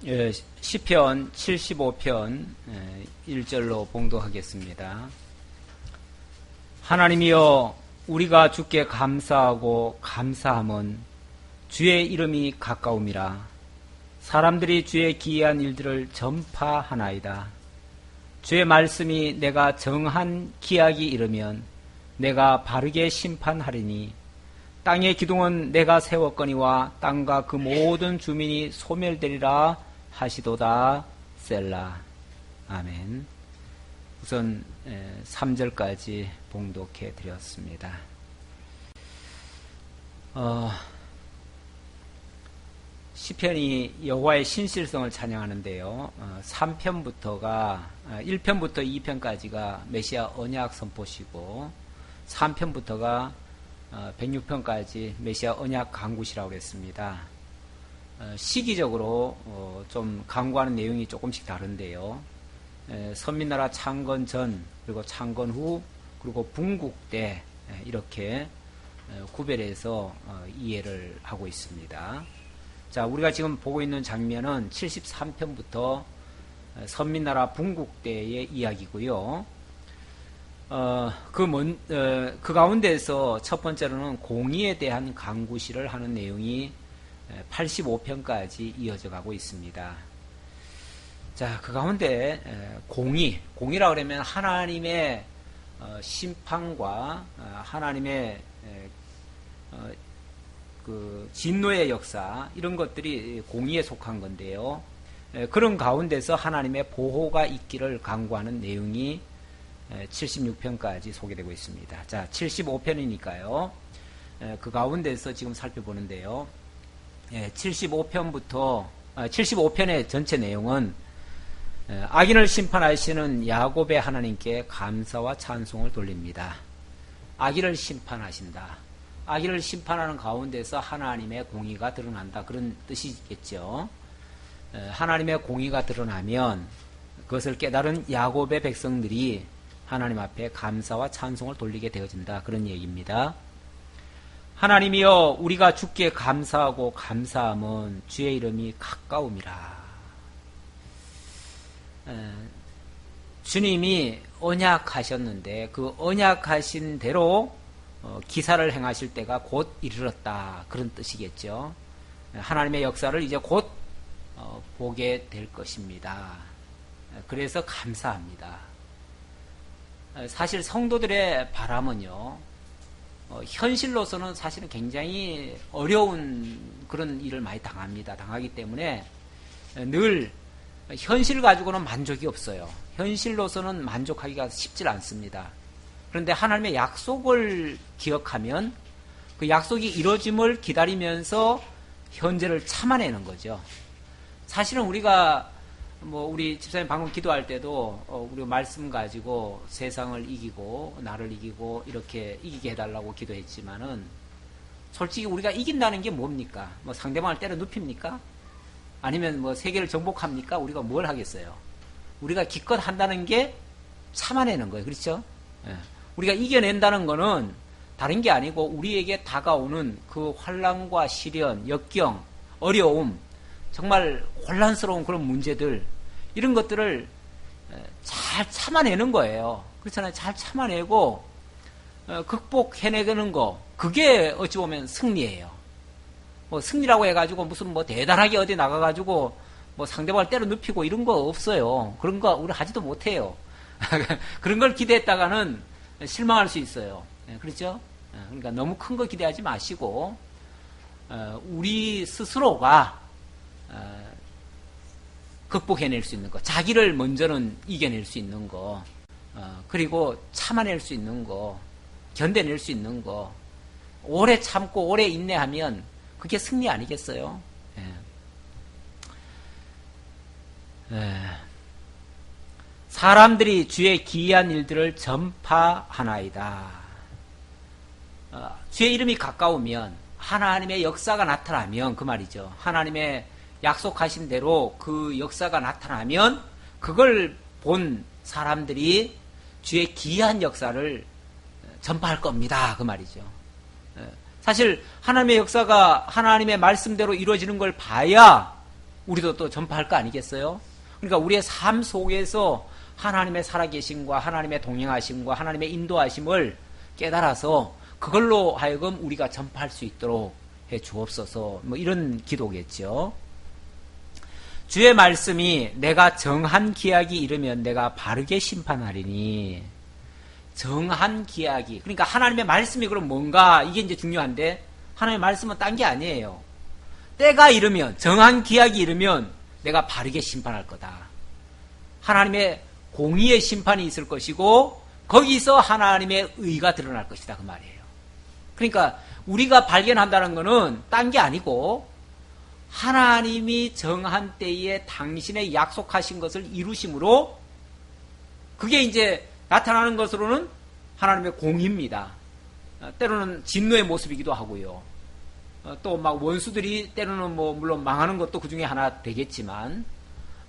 시편 75편 1절로 봉독하겠습니다. 하나님이여, 우리가 주께 감사하고 감사함은 주의 이름이 가까움이라. 사람들이 주의 기이한 일들을 전파하나이다. 주의 말씀이 내가 정한 기약이 이르면 내가 바르게 심판하리니, 땅의 기둥은 내가 세웠거니와 땅과 그 모든 주민이 소멸되리라 하시도다. 셀라. 아멘. 우선 3절까지 봉독해 드렸습니다. 시편이 여호와의 신실성을 찬양하는데요. 3편부터가 1편부터 2편까지가 메시아 언약 선포시고 3편부터가 106편까지 메시아 언약 강구시라고 했습니다. 시기적으로 좀 강구하는 내용이 조금씩 다른데요. 선민나라 창건 전, 그리고 창건 후, 그리고 분국 때 이렇게 구별해서 이해를 하고 있습니다. 자, 우리가 지금 보고 있는 장면은 73편부터 선민나라 분국 때의 이야기고요. 그 가운데서 첫 번째로는 공의에 대한 강구시를 하는 내용이 85편까지 이어져 가고 있습니다. 자, 그 가운데 공의라고 하면 하나님의 심판과 하나님의 그 진노의 역사, 이런 것들이 공의에 속한 건데요. 그런 가운데서 하나님의 보호가 있기를 강구하는 내용이 76편까지 소개되고 있습니다. 자, 75편이니까요. 그 가운데서 지금 살펴보는데요. 75편의 전체 내용은 악인을 심판하시는 야곱의 하나님께 감사와 찬송을 돌립니다. 악인을 심판하신다. 악인을 심판하는 가운데서 하나님의 공의가 드러난다, 그런 뜻이겠죠. 하나님의 공의가 드러나면 그것을 깨달은 야곱의 백성들이 하나님 앞에 감사와 찬송을 돌리게 되어진다, 그런 얘기입니다. 하나님이여, 우리가 주께 감사하고 감사함은 주의 이름이 가까움이라. 주님이 언약하셨는데 그 언약하신 대로 기사를 행하실 때가 곧 이르렀다, 그런 뜻이겠죠. 하나님의 역사를 이제 곧 보게 될 것입니다. 그래서 감사합니다. 사실 성도들의 바람은요, 현실로서는 사실은 굉장히 어려운 그런 일을 많이 당하기 때문에 늘 현실 가지고는 만족이 없어요. 현실로서는 만족하기가 쉽지 않습니다. 그런데 하나님의 약속을 기억하면 그 약속이 이루어짐을 기다리면서 현재를 참아내는 거죠. 사실은 우리가 우리 집사님 방금 기도할 때도 우리 말씀 가지고 세상을 이기고 나를 이기고 이렇게 이기게 해달라고 기도했지만은, 솔직히 우리가 이긴다는 게 뭡니까? 상대방을 때려 눕힙니까? 아니면 세계를 정복합니까? 우리가 뭘 하겠어요? 우리가 기껏 한다는 게 참아내는 거예요. 그렇죠? 우리가 이겨낸다는 거는 다른 게 아니고 우리에게 다가오는 그 환난과 시련, 역경, 어려움, 정말 혼란스러운 그런 문제들, 이런 것들을 잘 참아내는 거예요. 그렇잖아요. 잘 참아내고 극복해내는 거, 그게 어찌 보면 승리예요. 승리라고 해가지고 무슨 대단하게 어디 나가가지고 상대방을 때려 눕히고 이런 거 없어요. 그런 거 우리 하지도 못해요. 그런 걸 기대했다가는 실망할 수 있어요. 그렇죠? 그러니까 너무 큰 거 기대하지 마시고 우리 스스로가 극복해낼 수 있는 거, 자기를 먼저는 이겨낼 수 있는 거, 그리고 참아낼 수 있는 거, 견뎌낼 수 있는 거, 오래 참고 오래 인내하면 그게 승리 아니겠어요? 사람들이 주의 기이한 일들을 전파하나이다. 주의 이름이 가까우면, 하나님의 역사가 나타나면, 그 말이죠. 하나님의 약속하신 대로 그 역사가 나타나면 그걸 본 사람들이 주의 기이한 역사를 전파할 겁니다, 그 말이죠. 사실 하나님의 역사가 하나님의 말씀대로 이루어지는 걸 봐야 우리도 또 전파할 거 아니겠어요? 그러니까 우리의 삶 속에서 하나님의 살아계심과 하나님의 동행하심과 하나님의 인도하심을 깨달아서 그걸로 하여금 우리가 전파할 수 있도록 해 주옵소서. 뭐 이런 기도겠죠. 주의 말씀이 내가 정한 기약이 이르면 내가 바르게 심판하리니. 정한 기약이. 그러니까 하나님의 말씀이 그럼 뭔가 이게 이제 중요한데 하나님의 말씀은 딴 게 아니에요. 때가 이르면 정한 기약이 이르면 내가 바르게 심판할 거다. 하나님의 공의의 심판이 있을 것이고 거기서 하나님의 의가 드러날 것이다 그 말이에요. 그러니까 우리가 발견한다는 것은 딴 게 아니고 하나님이 정한 때에 당신의 약속하신 것을 이루심으로 그게 이제 나타나는 것으로는 하나님의 공의입니다. 때로는 진노의 모습이기도 하고요. 또 막 원수들이 때로는 뭐 물론 망하는 것도 그 중에 하나 되겠지만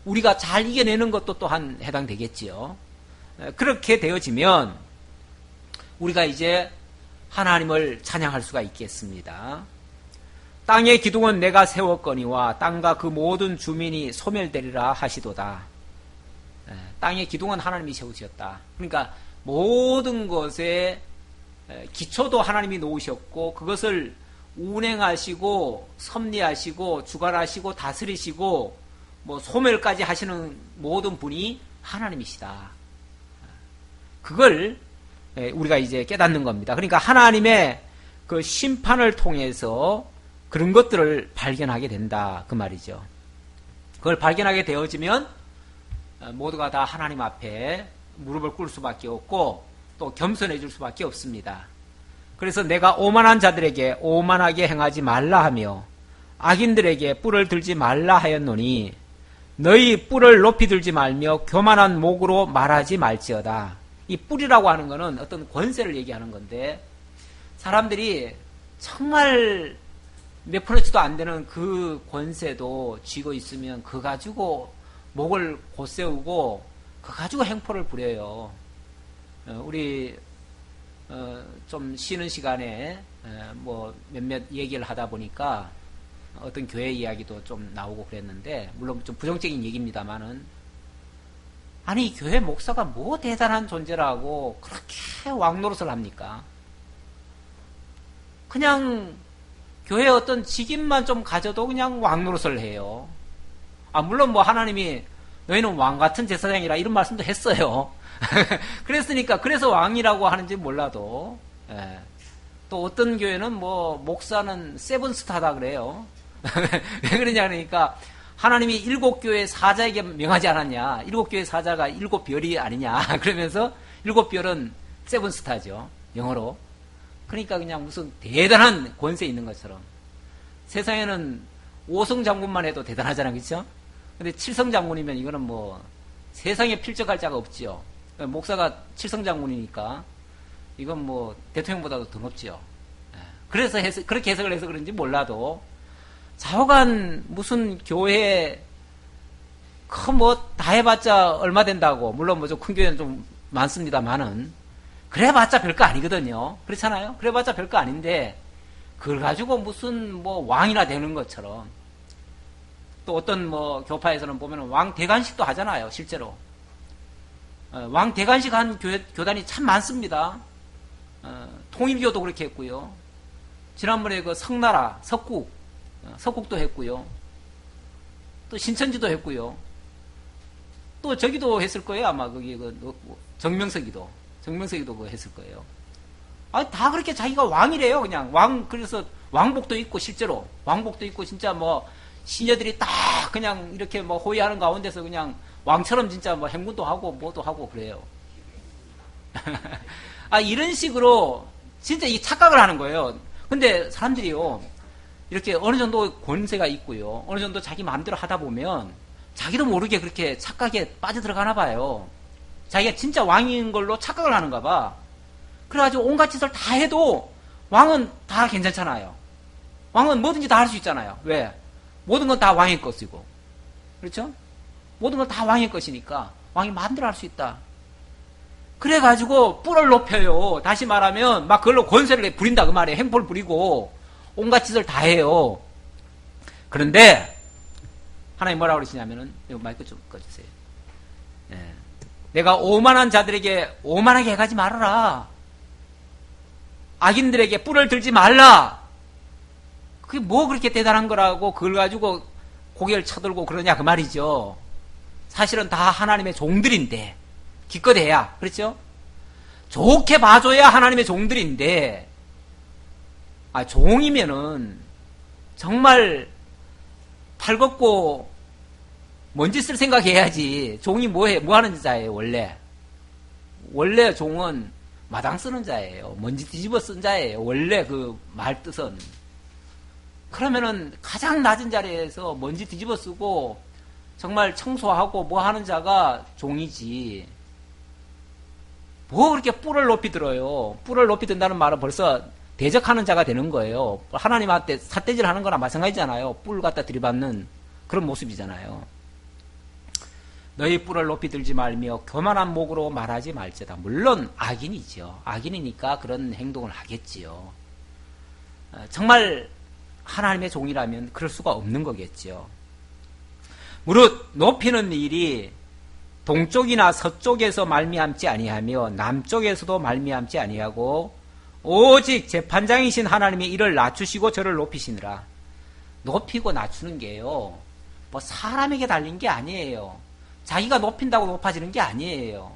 우리가 잘 이겨내는 것도 또한 해당되겠지요. 그렇게 되어지면 우리가 이제 하나님을 찬양할 수가 있겠습니다. 땅의 기둥은 내가 세웠거니와 땅과 그 모든 주민이 소멸되리라 하시도다. 땅의 기둥은 하나님이 세우셨다. 그러니까 모든 것의 기초도 하나님이 놓으셨고 그것을 운행하시고 섭리하시고 주관하시고 다스리시고 뭐 소멸까지 하시는 모든 분이 하나님이시다. 그걸 우리가 이제 깨닫는 겁니다. 그러니까 하나님의 그 심판을 통해서 그런 것들을 발견하게 된다 그 말이죠. 그걸 발견하게 되어지면 모두가 다 하나님 앞에 무릎을 꿇을 수밖에 없고 또 겸손해질 수밖에 없습니다. 그래서 내가 오만한 자들에게 오만하게 행하지 말라 하며 악인들에게 뿔을 들지 말라 하였노니 너희 뿔을 높이 들지 말며 교만한 목으로 말하지 말지어다. 이 뿔이라고 하는 것은 어떤 권세를 얘기하는 건데 사람들이 정말 몇 프로치도 안 되는 그 권세도 쥐고 있으면 그거 가지고 목을 곧세우고 그거 가지고 행포를 부려요. 우리 좀 쉬는 시간에 뭐 몇몇 얘기를 하다 보니까 어떤 교회 이야기도 좀 나오고 그랬는데 물론 좀 부정적인 얘기입니다만은 아니 교회 목사가 뭐 대단한 존재라고 그렇게 왕노릇을 합니까? 그냥 교회 어떤 직임만 좀 가져도 그냥 왕노릇을 해요. 물론 뭐 하나님이 너희는 왕 같은 제사장이라 이런 말씀도 했어요. 그랬으니까 그래서 왕이라고 하는지 몰라도 또 어떤 교회는 뭐 목사는 세븐스타다 그래요. 왜 그러냐 그러니까 하나님이 7교회 사자에게 명하지 않았냐. 7교회 사자가 7별이 아니냐. 그러면서 7별은 세븐스타죠. 영어로. 그러니까 그냥 무슨 대단한 권세 있는 것처럼. 세상에는 5성 장군만 해도 대단하잖아요. 그렇죠? 근데 7성 장군이면 이거는 뭐 세상에 필적할 자가 없지요. 목사가 7성 장군이니까 이건 뭐 대통령보다도 더 높지요. 그래서 그렇게 해석을 해서 그런지 몰라도 좌우간 무슨 교회 뭐 다 해봤자 얼마 된다고 물론 뭐 좀 큰 교회는 좀 많습니다만은 그래봤자 별거 아니거든요. 그렇잖아요. 그래봤자 별거 아닌데 그걸 가지고 무슨 뭐 왕이나 되는 것처럼 또 어떤 뭐 교파에서는 보면 왕 대관식도 하잖아요. 실제로 왕 대관식 한 교단이 참 많습니다. 통일교도 그렇게 했고요. 지난번에 그 성나라 석국도 했고요. 또 신천지도 했고요. 또 저기도 했을 거예요. 아마 거기 그 정명석이도 그거 했을 거예요. 다 그렇게 자기가 왕이래요. 그냥 그래서 왕복도 있고 실제로 왕복도 있고 진짜 뭐 시녀들이 딱 그냥 이렇게 뭐 호위하는 가운데서 그냥 왕처럼 진짜 뭐 행군도 하고 뭐도 하고 그래요. 이런 식으로 진짜 이 착각을 하는 거예요. 근데 사람들이요. 이렇게 어느 정도 권세가 있고요. 어느 정도 자기 마음대로 하다 보면 자기도 모르게 그렇게 착각에 빠져들어가나 봐요. 자기가 진짜 왕인 걸로 착각을 하는가 봐. 그래가지고 온갖 짓을 다 해도 왕은 다 괜찮잖아요. 왕은 뭐든지 다 할 수 있잖아요. 왜? 모든 건 다 왕의 것이고. 그렇죠? 모든 건 다 왕의 것이니까 왕이 마음대로 할 수 있다. 그래가지고 뿔을 높여요. 다시 말하면 막 그걸로 권세를 부린다 그 말이에요. 행포를 부리고 온갖 짓을 다 해요. 그런데 하나님 뭐라고 그러시냐면은, 이거 마이크 좀 꺼주세요. 예. 내가 오만한 자들에게 오만하게 해가지 말아라. 악인들에게 뿔을 들지 말라. 그게 뭐 그렇게 대단한 거라고 그걸 가지고 고개를 쳐들고 그러냐 그 말이죠. 사실은 다 하나님의 종들인데 기껏 해야, 그렇죠? 좋게 봐줘야 하나님의 종들인데, 종이면은 정말 팔 걷고 뭔 짓을 생각해야지. 종이 뭐 하는 자예요, 원래? 원래 종은 마당 쓰는 자예요. 먼지 뒤집어 쓴 자예요. 원래 그 말 뜻은. 그러면은 가장 낮은 자리에서 먼지 뒤집어 쓰고 정말 청소하고 뭐 하는 자가 종이지. 뭐 그렇게 뿔을 높이 들어요. 뿔을 높이 든다는 말은 벌써 대적하는 자가 되는 거예요. 하나님한테 삿대질 하는 거나 마찬가지잖아요. 뿔 갖다 들이받는 그런 모습이잖아요. 너희 뿔을 높이 들지 말며 교만한 목으로 말하지 말지다. 물론 악인이죠. 악인이니까 그런 행동을 하겠지요. 정말 하나님의 종이라면 그럴 수가 없는 거겠죠. 무릇 높이는 일이 동쪽이나 서쪽에서 말미암지 아니하며 남쪽에서도 말미암지 아니하고 오직 재판장이신 하나님이 이를 낮추시고 저를 높이시느라. 높이고 낮추는 게요, 뭐 사람에게 달린 게 아니에요. 자기가 높인다고 높아지는 게 아니에요.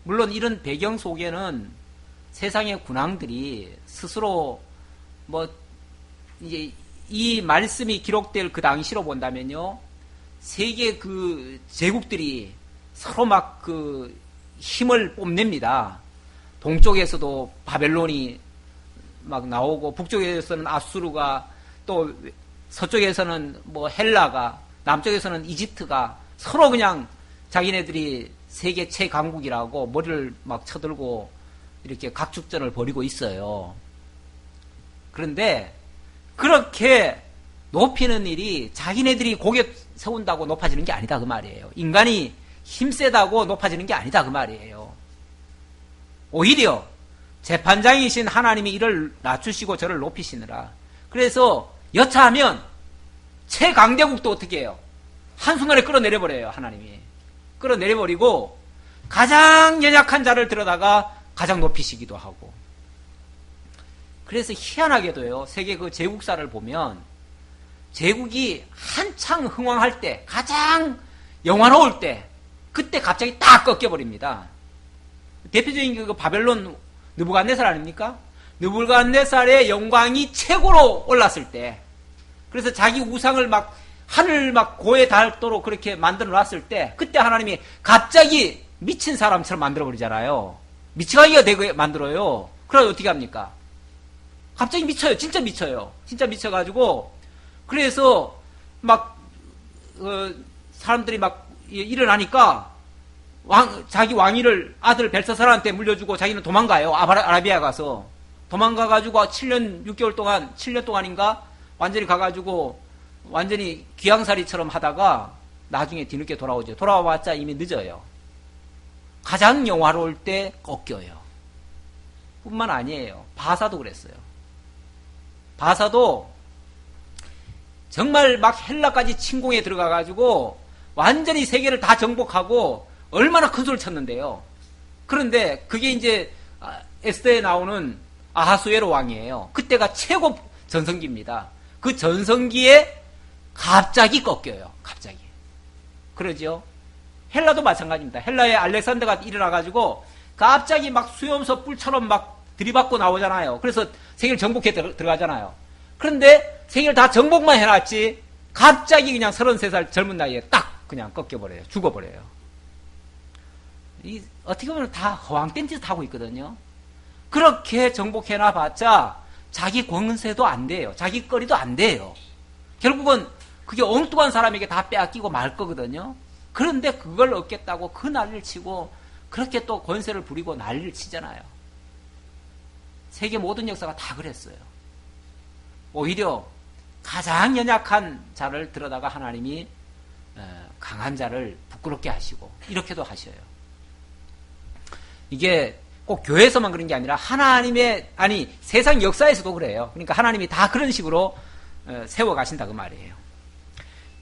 물론 이런 배경 속에는 세상의 군왕들이 스스로 뭐 이제 이 말씀이 기록될 그 당시로 본다면요, 세계 그 제국들이 서로 막 그 힘을 뽐냅니다. 동쪽에서도 바벨론이 막 나오고, 북쪽에서는 아수르가, 또 서쪽에서는 뭐 헬라가, 남쪽에서는 이집트가 서로 그냥 자기네들이 세계 최강국이라고 머리를 막 쳐들고 이렇게 각축전을 벌이고 있어요. 그런데 그렇게 높이는 일이 자기네들이 고개 세운다고 높아지는 게 아니다 그 말이에요. 인간이 힘세다고 높아지는 게 아니다 그 말이에요. 오히려 재판장이신 하나님이 이를 낮추시고 저를 높이시느라. 그래서 여차하면 최강대국도 어떻게 해요? 한순간에 끌어내려버려요. 하나님이 끌어내려버리고 가장 연약한 자를 들여다가 가장 높이시기도 하고. 그래서 희한하게도요, 세계 그 제국사를 보면 제국이 한창 흥왕할 때, 가장 영화로울 때, 그때 갑자기 딱 꺾여버립니다. 대표적인 그 바벨론 느부갓네살 아닙니까? 느부갓네살의 영광이 최고로 올랐을 때, 그래서 자기 우상을 막 하늘 막 고에 닿도록 그렇게 만들어 놨을 때, 그때 하나님이 갑자기 미친 사람처럼 만들어 버리잖아요. 미쳐가기가 되게 만들어요. 그럼 어떻게 합니까? 갑자기 미쳐요. 진짜 미쳐요. 진짜 미쳐가지고, 그래서 막 사람들이 막 일어나니까 자기 왕위를 아들 벨사살한테 물려주고 자기는 도망가요. 아라비아 가서 도망가가지고 7년 6개월 동안, 7년 동안인가 완전히 가가지고 완전히 귀양살이처럼 하다가 나중에 뒤늦게 돌아오죠. 돌아와봤자 이미 늦어요. 가장 영화로울 때 꺾여요. 뿐만 아니에요. 바사도 그랬어요. 바사도 정말 막 헬라까지 침공에 들어가가지고 완전히 세계를 다 정복하고 얼마나 큰 소리를 쳤는데요. 그런데 그게 이제 에스더에 나오는 아하수에로 왕이에요. 그때가 최고 전성기입니다. 그 전성기에 갑자기 꺾여요. 갑자기. 그러죠. 헬라도 마찬가지입니다. 헬라의 알렉산더가 일어나가지고 갑자기 막 수염소 뿔처럼 막 들이받고 나오잖아요. 그래서 세계를 정복해 들어가잖아요. 그런데 세계를 다 정복만 해놨지 갑자기 그냥 33살 젊은 나이에 딱 그냥 꺾여버려요. 죽어버려요. 어떻게 보면 다 허황된 짓 하고 있거든요. 그렇게 정복해놔봤자 자기 권세도 안 돼요. 자기 거리도 안 돼요. 결국은 그게 엉뚱한 사람에게 다 빼앗기고 말 거거든요. 그런데 그걸 얻겠다고 그 난리를 치고 그렇게 또 권세를 부리고 난리를 치잖아요. 세계 모든 역사가 다 그랬어요. 오히려 가장 연약한 자를 들여다가 하나님이 강한 자를 부끄럽게 하시고 이렇게도 하셔요. 이게 꼭 교회에서만 그런 게 아니라 하나님의, 아니 세상 역사에서도 그래요. 그러니까 하나님이 다 그런 식으로 세워가신다 그 말이에요.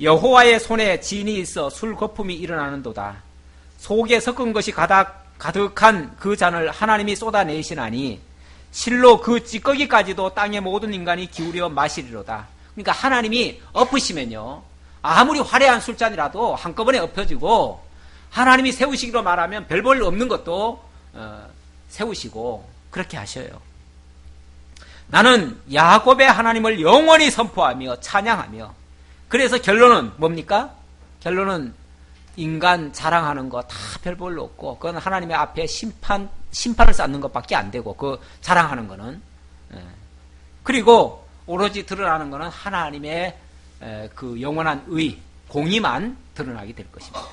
여호와의 손에 진이 있어 술 거품이 일어나는도다. 속에 섞은 것이 가득한 그 잔을 하나님이 쏟아내시나니 실로 그 찌꺼기까지도 땅의 모든 인간이 기울여 마시리로다. 그러니까 하나님이 엎으시면요, 아무리 화려한 술잔이라도 한꺼번에 엎어지고, 하나님이 세우시기로 말하면 별 볼 없는 것도 세우시고 그렇게 하셔요. 나는 야곱의 하나님을 영원히 선포하며 찬양하며. 그래서 결론은 뭡니까? 결론은 인간 자랑하는 거 다 별 볼로 없고, 그건 하나님의 앞에 심판을 쌓는 것밖에 안 되고, 그 자랑하는 거는. 그리고 오로지 드러나는 거는 하나님의 그 영원한 의, 공의만 드러나게 될 것입니다.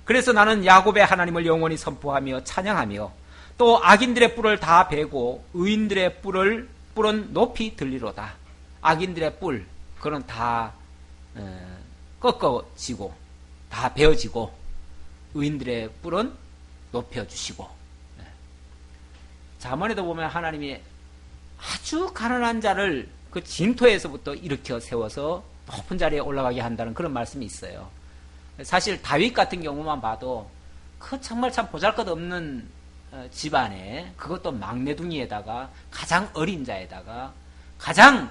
그래서 나는 야곱의 하나님을 영원히 선포하며 찬양하며, 또 악인들의 뿔을 다 베고 의인들의 뿔은 높이 들리로다. 악인들의 뿔, 그건 다 꺾어지고 다 베어지고, 의인들의 뿔은 높여주시고. 잠언에도 보면 하나님이 아주 가난한 자를 그 진토에서부터 일으켜 세워서 높은 자리에 올라가게 한다는 그런 말씀이 있어요. 사실 다윗 같은 경우만 봐도 그 정말 참 보잘것없는 집안에, 그것도 막내둥이에다가 가장 어린 자에다가 가장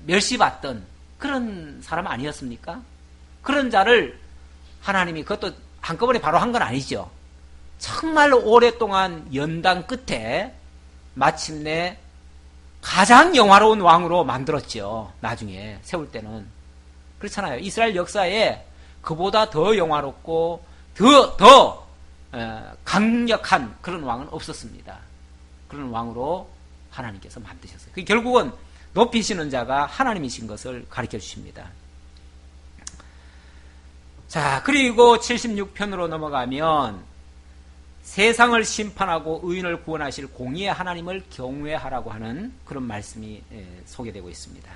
멸시받던 그런 사람 아니었습니까? 그런 자를 하나님이, 그것도 한꺼번에 바로 한 건 아니죠. 정말 오랫동안 연단 끝에 마침내 가장 영화로운 왕으로 만들었죠. 나중에 세울 때는. 그렇잖아요. 이스라엘 역사에 그보다 더 영화롭고 더 강력한 그런 왕은 없었습니다. 그런 왕으로 하나님께서 만드셨어요. 결국은 높이시는 자가 하나님이신 것을 가르쳐 주십니다. 자, 그리고 76편으로 넘어가면 세상을 심판하고 의인을 구원하실 공의의 하나님을 경외하라고 하는 그런 말씀이 소개되고 있습니다.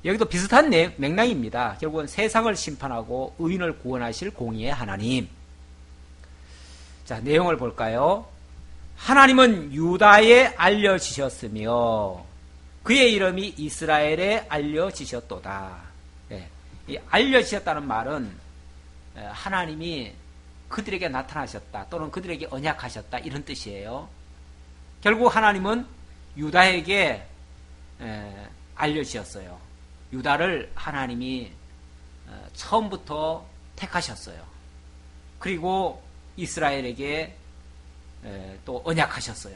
여기도 비슷한 맥락입니다. 결국은 세상을 심판하고 의인을 구원하실 공의의 하나님. 자, 내용을 볼까요? 하나님은 유다에 알려지셨으며 그의 이름이 이스라엘에 알려지셨도다. 네. 이 알려지셨다는 말은 하나님이 그들에게 나타나셨다, 또는 그들에게 언약하셨다, 이런 뜻이에요. 결국 하나님은 유다에게 알려주셨어요. 유다를 하나님이 처음부터 택하셨어요. 그리고 이스라엘에게 또 언약하셨어요.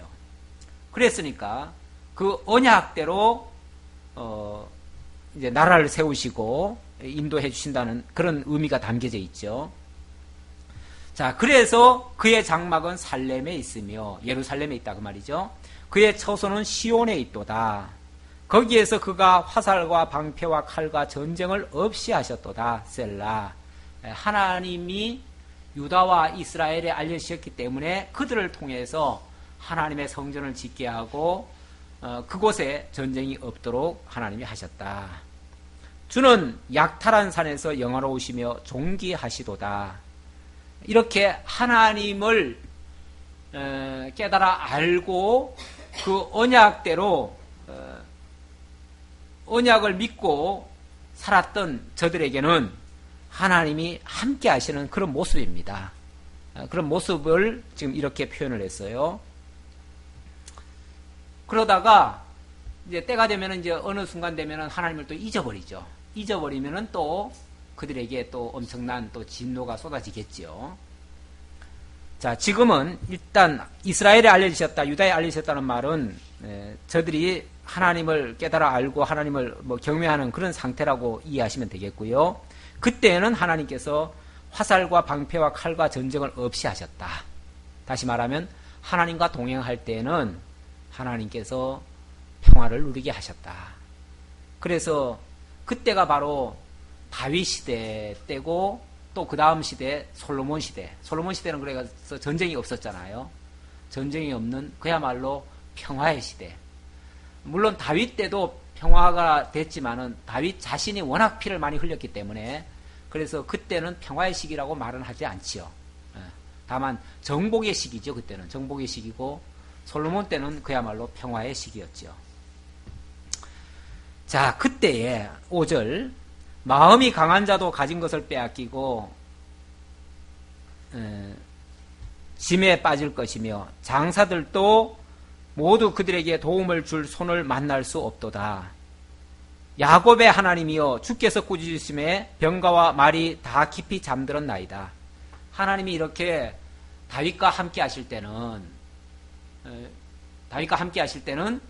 그랬으니까 그 언약대로 이제 나라를 세우시고 인도해 주신다는 그런 의미가 담겨져 있죠. 자, 그래서 그의 장막은 살렘에 있으며, 예루살렘에 있다 그 말이죠. 그의 처소는 시온에 있도다. 거기에서 그가 화살과 방패와 칼과 전쟁을 없이 하셨도다. 셀라. 하나님이 유다와 이스라엘에 알려주셨기 때문에 그들을 통해서 하나님의 성전을 짓게 하고 그곳에 전쟁이 없도록 하나님이 하셨다. 주는 약탈한 산에서 영화로우시며 존귀하시도다. 이렇게 하나님을 깨달아 알고 그 언약대로 언약을 믿고 살았던 저들에게는 하나님이 함께 하시는 그런 모습입니다. 그런 모습을 지금 이렇게 표현을 했어요. 그러다가 이제 때가 되면, 이제 어느 순간 되면 하나님을 또 잊어버리죠. 잊어버리면은 또 그들에게 또 엄청난 또 진노가 쏟아지겠지요. 자, 지금은 일단 이스라엘에 알려주셨다, 유다에 알려주셨다는 말은 저들이 하나님을 깨달아 알고 하나님을 경외하는 그런 상태라고 이해하시면 되겠고요. 그때는 하나님께서 화살과 방패와 칼과 전쟁을 없이 하셨다. 다시 말하면 하나님과 동행할 때는 하나님께서 평화를 누리게 하셨다. 그래서 그때가 바로 다윗 시대 때고, 또 그 다음 시대 솔로몬 시대. 솔로몬 시대는 그래서 전쟁이 없었잖아요. 전쟁이 없는 그야말로 평화의 시대. 물론 다윗 때도 평화가 됐지만은 다윗 자신이 워낙 피를 많이 흘렸기 때문에, 그래서 그때는 평화의 시기라고 말은 하지 않지요. 다만 정복의 시기죠. 그때는 정복의 시기고, 솔로몬 때는 그야말로 평화의 시기였죠. 자, 그때에 5절 마음이 강한 자도 가진 것을 빼앗기고 짐에 빠질 것이며 장사들도 모두 그들에게 도움을 줄 손을 만날 수 없도다. 야곱의 하나님이여 주께서 꾸짖으심에 병가와 말이 다 깊이 잠들었나이다. 하나님이 이렇게 다윗과 함께 하실 때는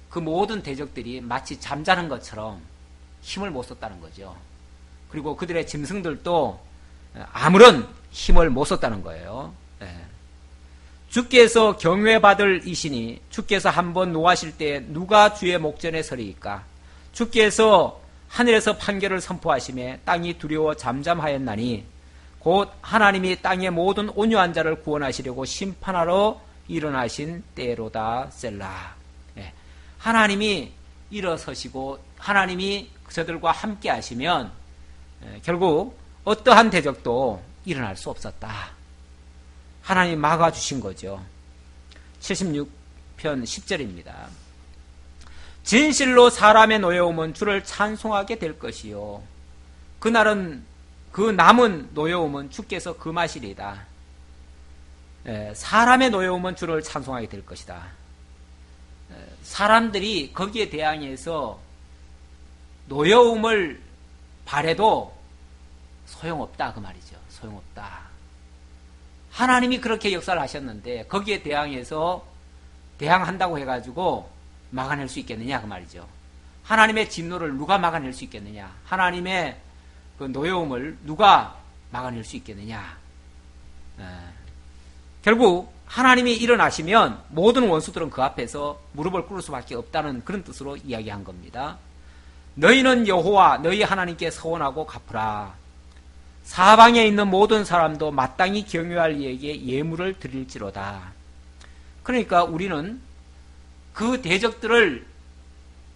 그 모든 대적들이 마치 잠자는 것처럼 힘을 못 썼다는 거죠. 그리고 그들의 짐승들도 아무런 힘을 못 썼다는 거예요. 주께서 경외받을 이시니 주께서 한번 노하실 때 누가 주의 목전에 서리이까. 주께서 하늘에서 판결을 선포하심에 땅이 두려워 잠잠하였나니 곧 하나님이 땅의 모든 온유한 자를 구원하시려고 심판하러 일어나신 때로다. 셀라. 하나님이 일어서시고 하나님이 저들과 함께 하시면 결국 어떠한 대적도 일어날 수 없었다. 하나님이 막아주신 거죠. 76편 10절입니다. 진실로 사람의 노여움은 주를 찬송하게 될 것이요 그날은 그 남은 노여움은 주께서 금하시리이다. 사람의 노여움은 주를 찬송하게 될 것이다. 사람들이 거기에 대항해서 노여움을 바래도 소용없다 그 말이죠. 소용없다. 하나님이 그렇게 역사를 하셨는데 거기에 대항한다고 해가지고 막아낼 수 있겠느냐 그 말이죠. 하나님의 진노를 누가 막아낼 수 있겠느냐. 하나님의 그 노여움을 누가 막아낼 수 있겠느냐. 결국 하나님이 일어나시면 모든 원수들은 그 앞에서 무릎을 꿇을 수밖에 없다는 그런 뜻으로 이야기한 겁니다. 너희는 여호와 너희 하나님께 서원하고 갚으라. 사방에 있는 모든 사람도 마땅히 경외할 이에게 예물을 드릴지로다. 그러니까 우리는 그 대적들을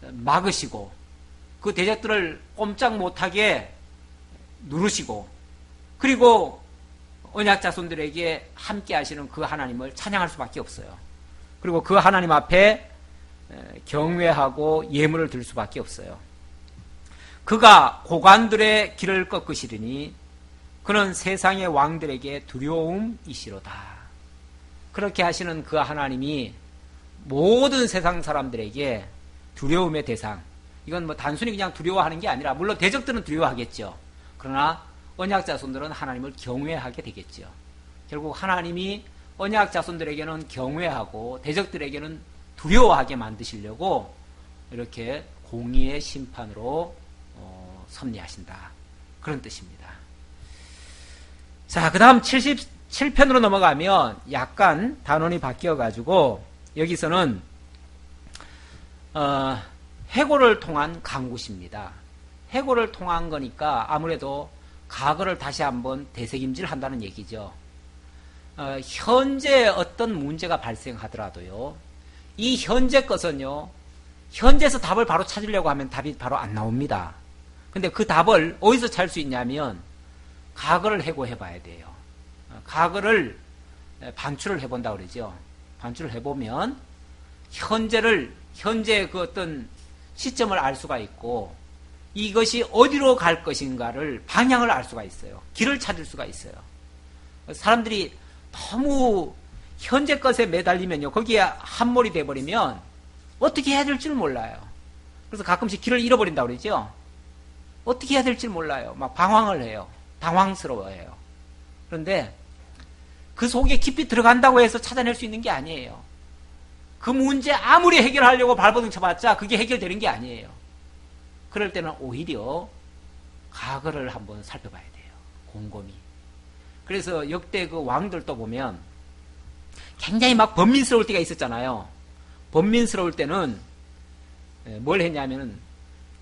막으시고 그 대적들을 꼼짝 못하게 누르시고 그리고 언약 자손들에게 함께 하시는 그 하나님을 찬양할 수밖에 없어요. 그리고 그 하나님 앞에 경외하고 예물을 드릴 수밖에 없어요. 그가 고관들의 길을 꺾으시리니 그는 세상의 왕들에게 두려움이시로다. 그렇게 하시는 그 하나님이 모든 세상 사람들에게 두려움의 대상, 이건 뭐 단순히 그냥 두려워하는 게 아니라 물론 대적들은 두려워하겠죠. 그러나 언약 자손들은 하나님을 경외하게 되겠죠. 결국 하나님이 언약 자손들에게는 경외하고 대적들에게는 두려워하게 만드시려고 이렇게 공의의 심판으로 섭리하신다. 그런 뜻입니다. 자, 그 다음 77편으로 넘어가면 약간 단원이 바뀌어가지고 여기서는 해고를 통한 강구십니다. 해고를 통한 거니까 아무래도 과거를 다시 한번 되새김질 한다는 얘기죠. 현재 어떤 문제가 발생하더라도요, 이 현재 것은요, 현재에서 답을 바로 찾으려고 하면 답이 바로 안 나옵니다. 근데 그 답을 어디서 찾을 수 있냐면 과거를 해고해 봐야 돼요. 과거를 반출을 해본다고 그러죠. 반출을 해보면 현재의 그 어떤 시점을 알 수가 있고 이것이 어디로 갈 것인가를 방향을 알 수가 있어요. 길을 찾을 수가 있어요. 사람들이 너무 현재 것에 매달리면요, 거기에 함몰이 돼버리면 어떻게 해야 될지 몰라요. 그래서 가끔씩 길을 잃어버린다고 그러죠. 어떻게 해야 될지 몰라요. 막 방황을 해요. 당황스러워해요. 그런데 그 속에 깊이 들어간다고 해서 찾아낼 수 있는 게 아니에요. 그 문제 아무리 해결하려고 발버둥 쳐봤자 그게 해결되는 게 아니에요. 그럴 때는 오히려 과거를 한번 살펴봐야 돼요. 곰곰이. 그래서 역대 그 왕들도 보면 굉장히 막 번민스러울 때가 있었잖아요. 번민스러울 때는 뭘 했냐면은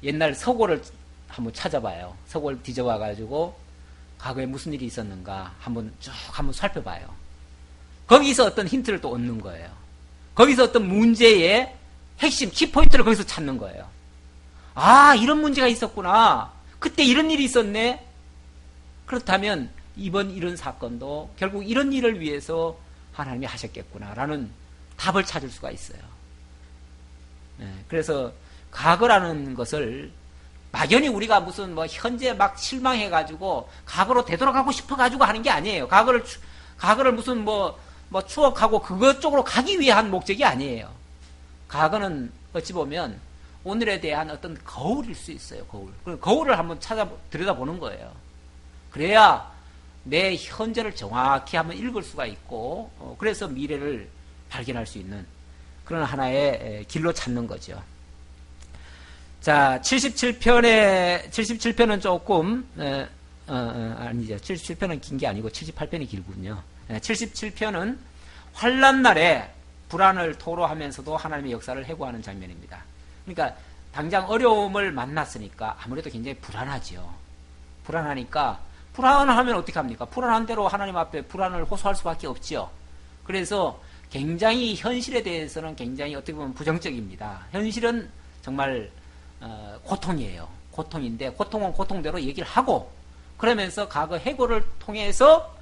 옛날 서고를 한번 찾아봐요. 서고를 뒤져봐가지고 과거에 무슨 일이 있었는가 한번 살펴봐요. 거기서 어떤 힌트를 또 얻는 거예요. 거기서 어떤 문제의 핵심, 키포인트를 거기서 찾는 거예요. 아, 이런 문제가 있었구나. 그때 이런 일이 있었네. 그렇다면 이번 이런 사건도 결국 이런 일을 위해서 하나님이 하셨겠구나라는 답을 찾을 수가 있어요. 그래서 과거라는 것을 막연히 우리가 무슨 뭐 현재 막 실망해가지고 과거로 되돌아가고 싶어가지고 하는 게 아니에요. 과거를 무슨 뭐 추억하고 그것 쪽으로 가기 위한 목적이 아니에요. 과거는 어찌 보면 오늘에 대한 어떤 거울일 수 있어요. 거울을 한번 들여다보는 거예요. 그래야 내 현재를 정확히 한번 읽을 수가 있고, 그래서 미래를 발견할 수 있는 그런 하나의 길로 찾는 거죠. 자, 77편은 조금, 아니죠. 77편은 긴 게 아니고 78편이 길군요. 77편은 환난날에 불안을 토로하면서도 하나님의 역사를 회고하는 장면입니다. 그러니까 당장 어려움을 만났으니까 아무래도 굉장히 불안하죠. 불안하니까 불안하면 어떻게 합니까? 불안한 대로 하나님 앞에 불안을 호소할 수밖에 없죠. 그래서 굉장히 현실에 대해서는 굉장히 어떻게 보면 부정적입니다. 현실은 정말 고통이에요. 고통인데 고통은 고통대로 얘기를 하고 그러면서 과거 해고를 통해서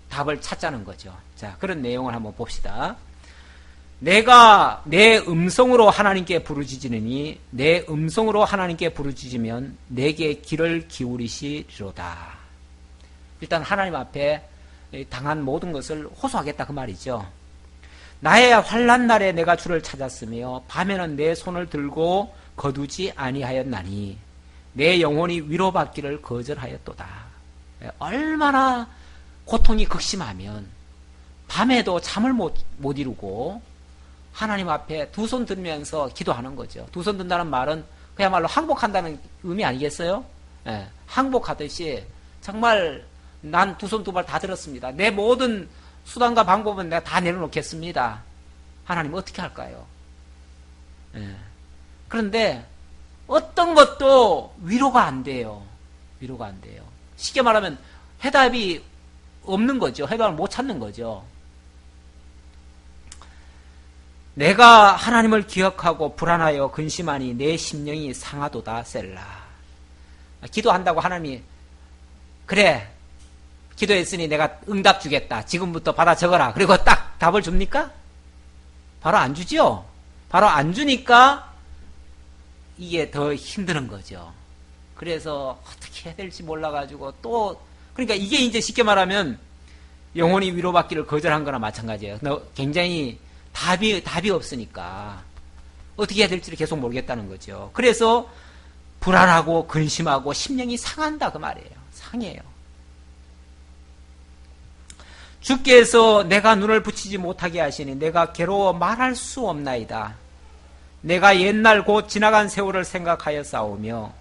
답을 찾자는 거죠. 자, 그런 내용을 한번 봅시다. 내가 내 음성으로 하나님께 부르짖으니 내 음성으로 하나님께 부르짖으면 내게 귀를 기울이시리로다. 일단 하나님 앞에 당한 모든 것을 호소하겠다 그 말이죠. 나의 환난 날에 내가 주를 찾았으며 밤에는 내 손을 들고 거두지 아니하였나니 내 영혼이 위로받기를 거절하였도다. 얼마나 고통이 극심하면 밤에도 잠을 못 이루고 하나님 앞에 두 손 들면서 기도하는 거죠. 두 손 든다는 말은 그야말로 항복한다는 의미 아니겠어요? 예, 항복하듯이 정말 난 두 손 두 발 다 들었습니다. 내 모든 수단과 방법은 내가 다 내려놓겠습니다. 하나님 어떻게 할까요? 예. 그런데 어떤 것도 위로가 안 돼요. 위로가 안 돼요. 쉽게 말하면 해답이 없는 거죠. 해답을 못 찾는 거죠. 내가 하나님을 기억하고 불안하여 근심하니 내 심령이 상하도다 셀라. 기도한다고 하나님이 그래 기도했으니 내가 응답 주겠다. 지금부터 받아 적어라. 그리고 딱 답을 줍니까? 바로 안 주죠. 바로 안 주니까 이게 더 힘드는 거죠. 그래서 어떻게 해야 될지 몰라가지고 또 그러니까 이게 이제 쉽게 말하면 영혼이 위로받기를 거절한 거나 마찬가지예요. 굉장히 답이 없으니까 어떻게 해야 될지를 계속 모르겠다는 거죠. 그래서 불안하고 근심하고 심령이 상한다 그 말이에요. 상해요. 주께서 내가 눈을 붙이지 못하게 하시니 내가 괴로워 말할 수 없나이다. 내가 옛날 곧 지나간 세월을 생각하여 싸우며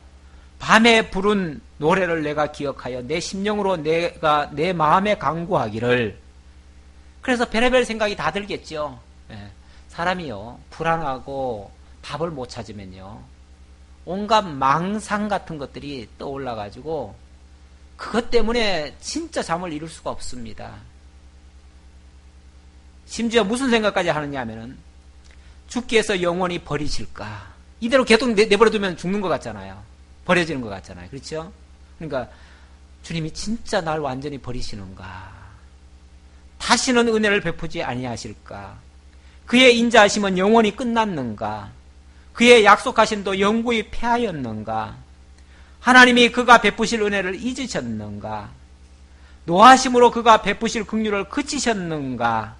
밤에 부른 노래를 내가 기억하여 내 심령으로 내가 내 마음에 강구하기를. 그래서 별의별 생각이 다 들겠죠. 사람이요 불안하고 답을 못 찾으면요 온갖 망상 같은 것들이 떠올라가지고 그것 때문에 진짜 잠을 이룰 수가 없습니다. 심지어 무슨 생각까지 하느냐 하면은 주께서 영원히 버리실까. 이대로 계속 내버려두면 죽는 것 같잖아요. 버려지는 것 같잖아요. 그렇죠? 그러니까 주님이 진짜 날 완전히 버리시는가. 다시는 은혜를 베푸지 아니하실까. 그의 인자하심은 영원히 끝났는가. 그의 약속하심도 영구히 패하였는가. 하나님이 그가 베푸실 은혜를 잊으셨는가. 노하심으로 그가 베푸실 긍휼을 그치셨는가.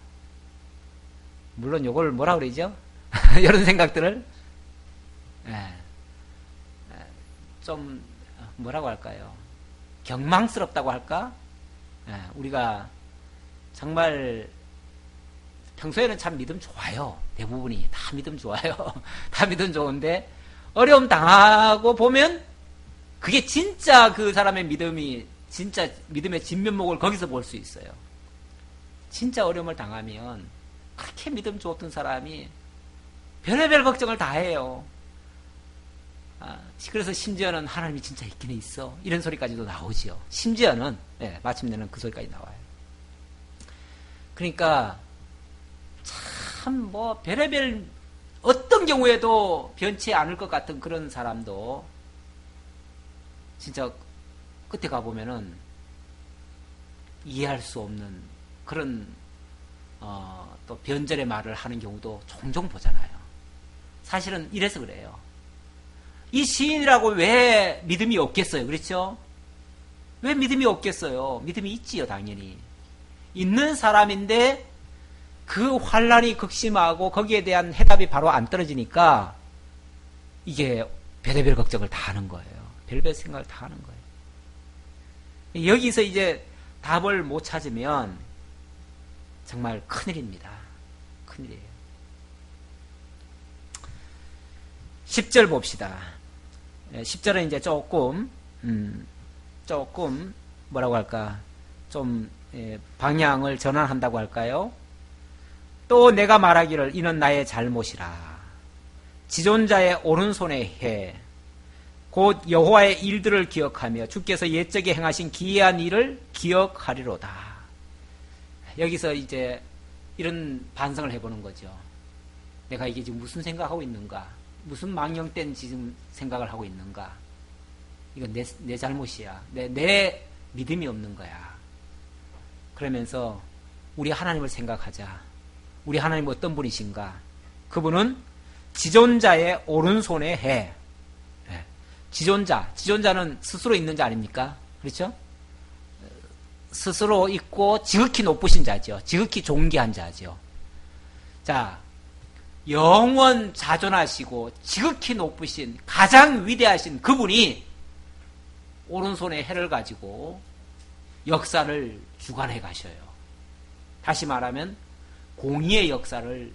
물론 이걸 뭐라 그러죠? 이런 생각들을 좀 뭐라고 할까요? 경망스럽다고 할까? 우리가 정말 평소에는 참 믿음 좋아요. 대부분이 다 믿음 좋아요. 다 믿음 좋은데 어려움 당하고 보면 그게 진짜 그 사람의 믿음이 진짜 믿음의 진면목을 거기서 볼 수 있어요. 진짜 어려움을 당하면 그렇게 믿음 좋았던 사람이 별의별 걱정을 다 해요. 그래서 심지어는 하나님이 진짜 있긴 있어. 이런 소리까지도 나오지요. 심지어는 마침내는 그 소리까지 나와요. 그러니까 참 뭐 별의별 어떤 경우에도 변치 않을 것 같은 그런 사람도 진짜 끝에 가보면은 이해할 수 없는 그런 또 변절의 말을 하는 경우도 종종 보잖아요. 사실은 이래서 그래요. 이 시인이라고 왜 믿음이 없겠어요? 그렇죠? 왜 믿음이 없겠어요? 믿음이 있지요, 당연히. 있는 사람인데 그 환란이 극심하고 거기에 대한 해답이 바로 안 떨어지니까 이게 별의별 걱정을 다 하는 거예요. 별별 생각을 다 하는 거예요. 여기서 이제 답을 못 찾으면 정말 큰일입니다. 큰일이에요. 10절 봅시다. 10절은 이제 조금 뭐라고 할까? 좀 방향을 전환한다고 할까요? 또 내가 말하기를 이는 나의 잘못이라. 지존자의 오른손에 해. 곧 여호와의 일들을 기억하며 주께서 옛적에 행하신 기이한 일을 기억하리로다. 여기서 이제 이런 반성을 해보는 거죠. 내가 이게 지금 무슨 생각하고 있는가? 무슨 망령된 지금 생각을 하고 있는가? 이건 내 잘못이야. 내 믿음이 없는 거야. 그러면서 우리 하나님을 생각하자. 우리 하나님 어떤 분이신가? 그분은 지존자의 오른손에 해. 지존자는 스스로 있는 자 아닙니까? 그렇죠? 스스로 있고 지극히 높으신 자죠. 지극히 존귀한 자죠. 자, 영원 자존하시고 지극히 높으신 가장 위대하신 그분이 오른손에 해를 가지고 역사를 주관해 가셔요. 다시 말하면 공의의 역사를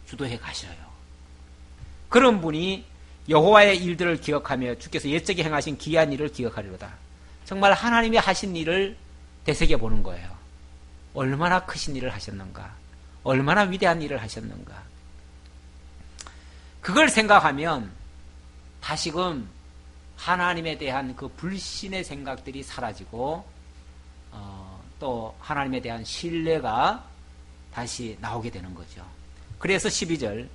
주도해 가셔요. 그런 분이 여호와의 일들을 기억하며 주께서 옛적에 행하신 기이한 일을 기억하리로다. 정말 하나님이 하신 일을 되새겨보는 거예요. 얼마나 크신 일을 하셨는가? 얼마나 위대한 일을 하셨는가? 그걸 생각하면 다시금 하나님에 대한 그 불신의 생각들이 사라지고 또 하나님에 대한 신뢰가 다시 나오게 되는 거죠. 그래서 12절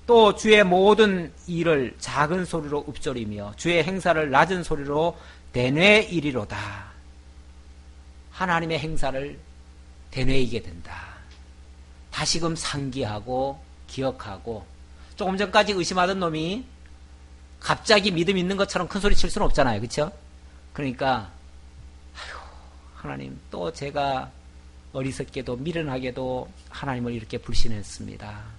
또 주의 모든 일을 작은 소리로 읊조리며 주의 행사를 낮은 소리로 대뇌이리로다. 하나님의 행사를 대뇌이게 된다. 다시금 상기하고 기억하고 조금 전까지 의심하던 놈이 갑자기 믿음 있는 것처럼 큰 소리 칠 수는 없잖아요. 그렇죠? 그러니까 하나님 또 제가 어리석게도 미련하게도 하나님을 이렇게 불신했습니다.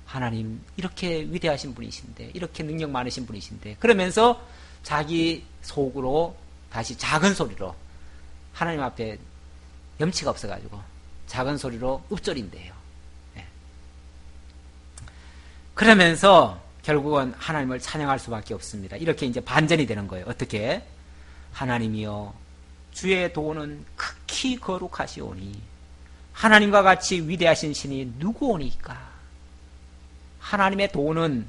하나님 이렇게 위대하신 분이신데 이렇게 능력 많으신 분이신데 그러면서 자기 속으로 다시 작은 소리로 하나님 앞에 염치가 없어가지고 작은 소리로 읊조린대요. 네. 그러면서 결국은 하나님을 찬양할 수밖에 없습니다. 이렇게 이제 반전이 되는 거예요. 어떻게? 하나님이여 주의 도는 극히 거룩하시오니 하나님과 같이 위대하신 신이 누구오니까? 하나님의 도는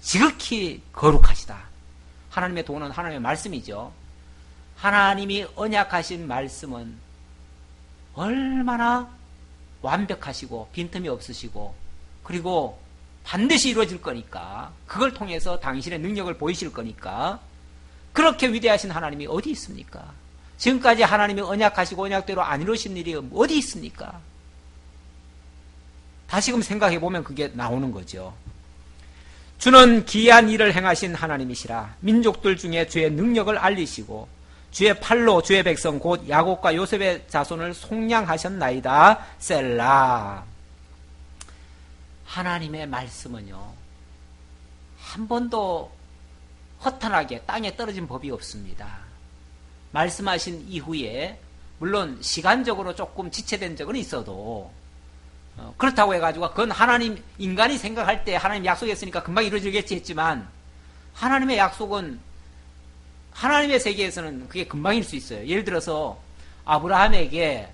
지극히 거룩하시다. 하나님의 도는 하나님의 말씀이죠. 하나님이 언약하신 말씀은 얼마나 완벽하시고 빈틈이 없으시고 그리고 반드시 이루어질 거니까 그걸 통해서 당신의 능력을 보이실 거니까 그렇게 위대하신 하나님이 어디 있습니까? 지금까지 하나님이 언약하시고 언약대로 안 이루신 일이 어디 있습니까? 다시금 생각해보면 그게 나오는 거죠. 주는 기이한 일을 행하신 하나님이시라. 민족들 중에 주의 능력을 알리시고 주의 팔로 주의 백성 곧 야곱과 요셉의 자손을 속량하셨나이다. 셀라. 하나님의 말씀은요 한 번도 허탄하게 땅에 떨어진 법이 없습니다. 말씀하신 이후에 물론 시간적으로 조금 지체된 적은 있어도 그렇다고 해가지고 그건 하나님 인간이 생각할 때 하나님 약속했으니까 금방 이루어지겠지 했지만 하나님의 약속은 하나님의 세계에서는 그게 금방일 수 있어요. 예를 들어서 아브라함에게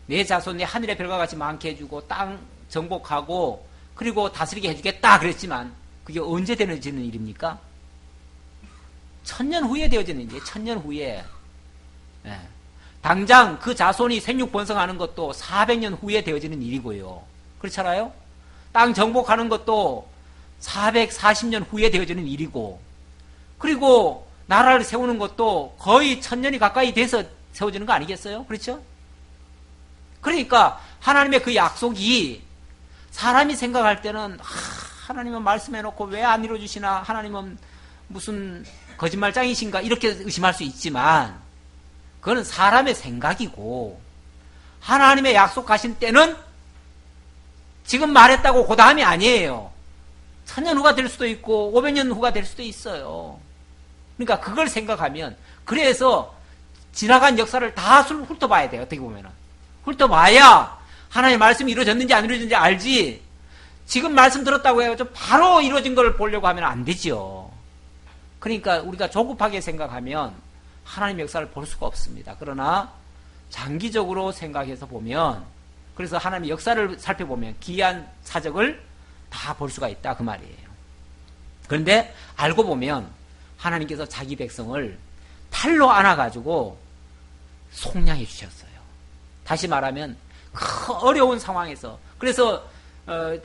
내 자손이 하늘의 별과 같이 많게 해주고 땅 정복하고 그리고 다스리게 해주겠다 그랬지만 그게 언제 되어지는 일입니까? 1000년 후에 되어지는 일이에요. 1000년 후에. 네. 당장 그 자손이 생육 번성하는 것도 400년 후에 되어지는 일이고요. 그렇잖아요? 땅 정복하는 것도 440년 후에 되어지는 일이고 그리고 나라를 세우는 것도 거의 1000년이 가까이 돼서 세워지는 거 아니겠어요? 그렇죠? 그러니까 하나님의 그 약속이 사람이 생각할 때는 하나님은 말씀해놓고 왜 안 이루어주시나, 하나님은 무슨 거짓말장이신가, 이렇게 의심할 수 있지만 그거는 사람의 생각이고, 하나님의 약속하신 때는 지금 말했다고 그 다음이 아니에요. 1000년 후가 될 수도 있고 500년 후가 될 수도 있어요. 그러니까 그걸 생각하면, 그래서 지나간 역사를 다 훑어봐야 돼요. 어떻게 보면은 훑어봐야 하나님의 말씀이 이루어졌는지 안 이루어졌는지 알지, 지금 말씀 들었다고 해가지고 바로 이루어진 걸 보려고 하면 안 되죠. 그러니까 우리가 조급하게 생각하면 하나님의 역사를 볼 수가 없습니다. 그러나 장기적으로 생각해서 보면, 그래서 하나님의 역사를 살펴보면 기이한 사적을 다 볼 수가 있다, 그 말이에요. 그런데 알고 보면 하나님께서 자기 백성을 팔로 안아가지고 속량해 주셨어요. 다시 말하면 어려운 상황에서, 그래서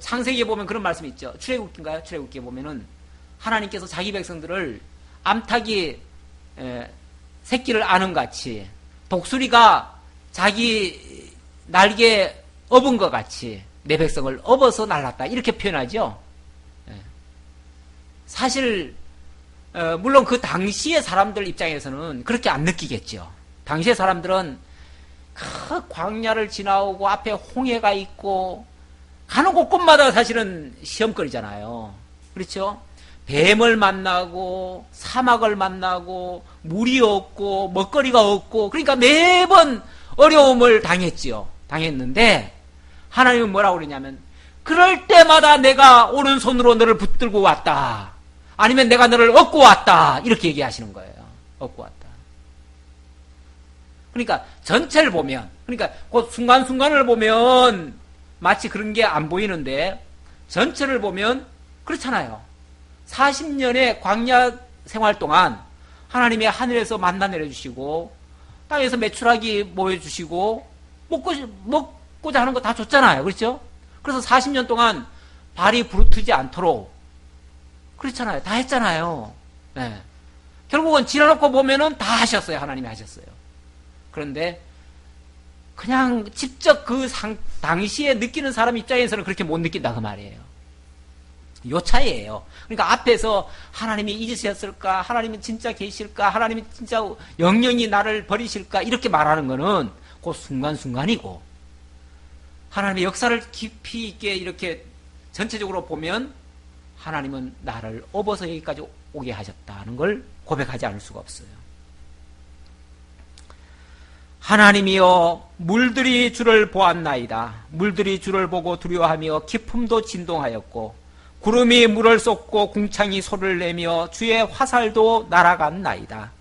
창세기에 보면 그런 말씀이 있죠. 출애굽기인가요? 출애굽기에 보면은 하나님께서 자기 백성들을 암탉이 새끼를 아는 같이, 독수리가 자기 날개 업은 것 같이 내 백성을 업어서 날랐다, 이렇게 표현하죠. 사실 물론 그 당시의 사람들 입장에서는 그렇게 안 느끼겠죠. 당시의 사람들은 그 광야를 지나오고 앞에 홍해가 있고 가는 곳곳마다 사실은 시험거리잖아요. 그렇죠? 뱀을 만나고 사막을 만나고 물이 없고 먹거리가 없고, 그러니까 매번 어려움을 당했는데 하나님은 뭐라고 그러냐면, 그럴 때마다 내가 오른손으로 너를 붙들고 왔다, 아니면 내가 너를 업고 왔다, 이렇게 얘기하시는 거예요. 업고 왔다. 그러니까 전체를 보면, 그러니까 그 순간순간을 보면 마치 그런 게 안 보이는데, 전체를 보면 그렇잖아요. 40년의 광야 생활 동안 하나님이 하늘에서 만나 내려주시고 땅에서 메추라기 모여주시고 먹고자 하는 거 다 줬잖아요. 그렇죠? 그래서 40년 동안 발이 부르트지 않도록 그렇잖아요. 다 했잖아요. 네. 결국은 지나놓고 보면은 다 하셨어요. 하나님이 하셨어요. 그런데 그냥 직접 그 당시에 느끼는 사람 입장에서는 그렇게 못 느낀다, 그 말이에요. 요 차이예요. 그러니까 앞에서 하나님이 잊으셨을까, 하나님은 진짜 계실까, 하나님이 진짜 영영이 나를 버리실까, 이렇게 말하는 거는 그 순간순간이고, 하나님의 역사를 깊이 있게 이렇게 전체적으로 보면 하나님은 나를 업어서 여기까지 오게 하셨다는 걸 고백하지 않을 수가 없어요. 하나님이여, 물들이 주를 보았나이다. 물들이 주를 보고 두려워하며 기품도 진동하였고, 구름이 물을 쏟고 궁창이 소리를 내며 주의 화살도 날아갔나이다.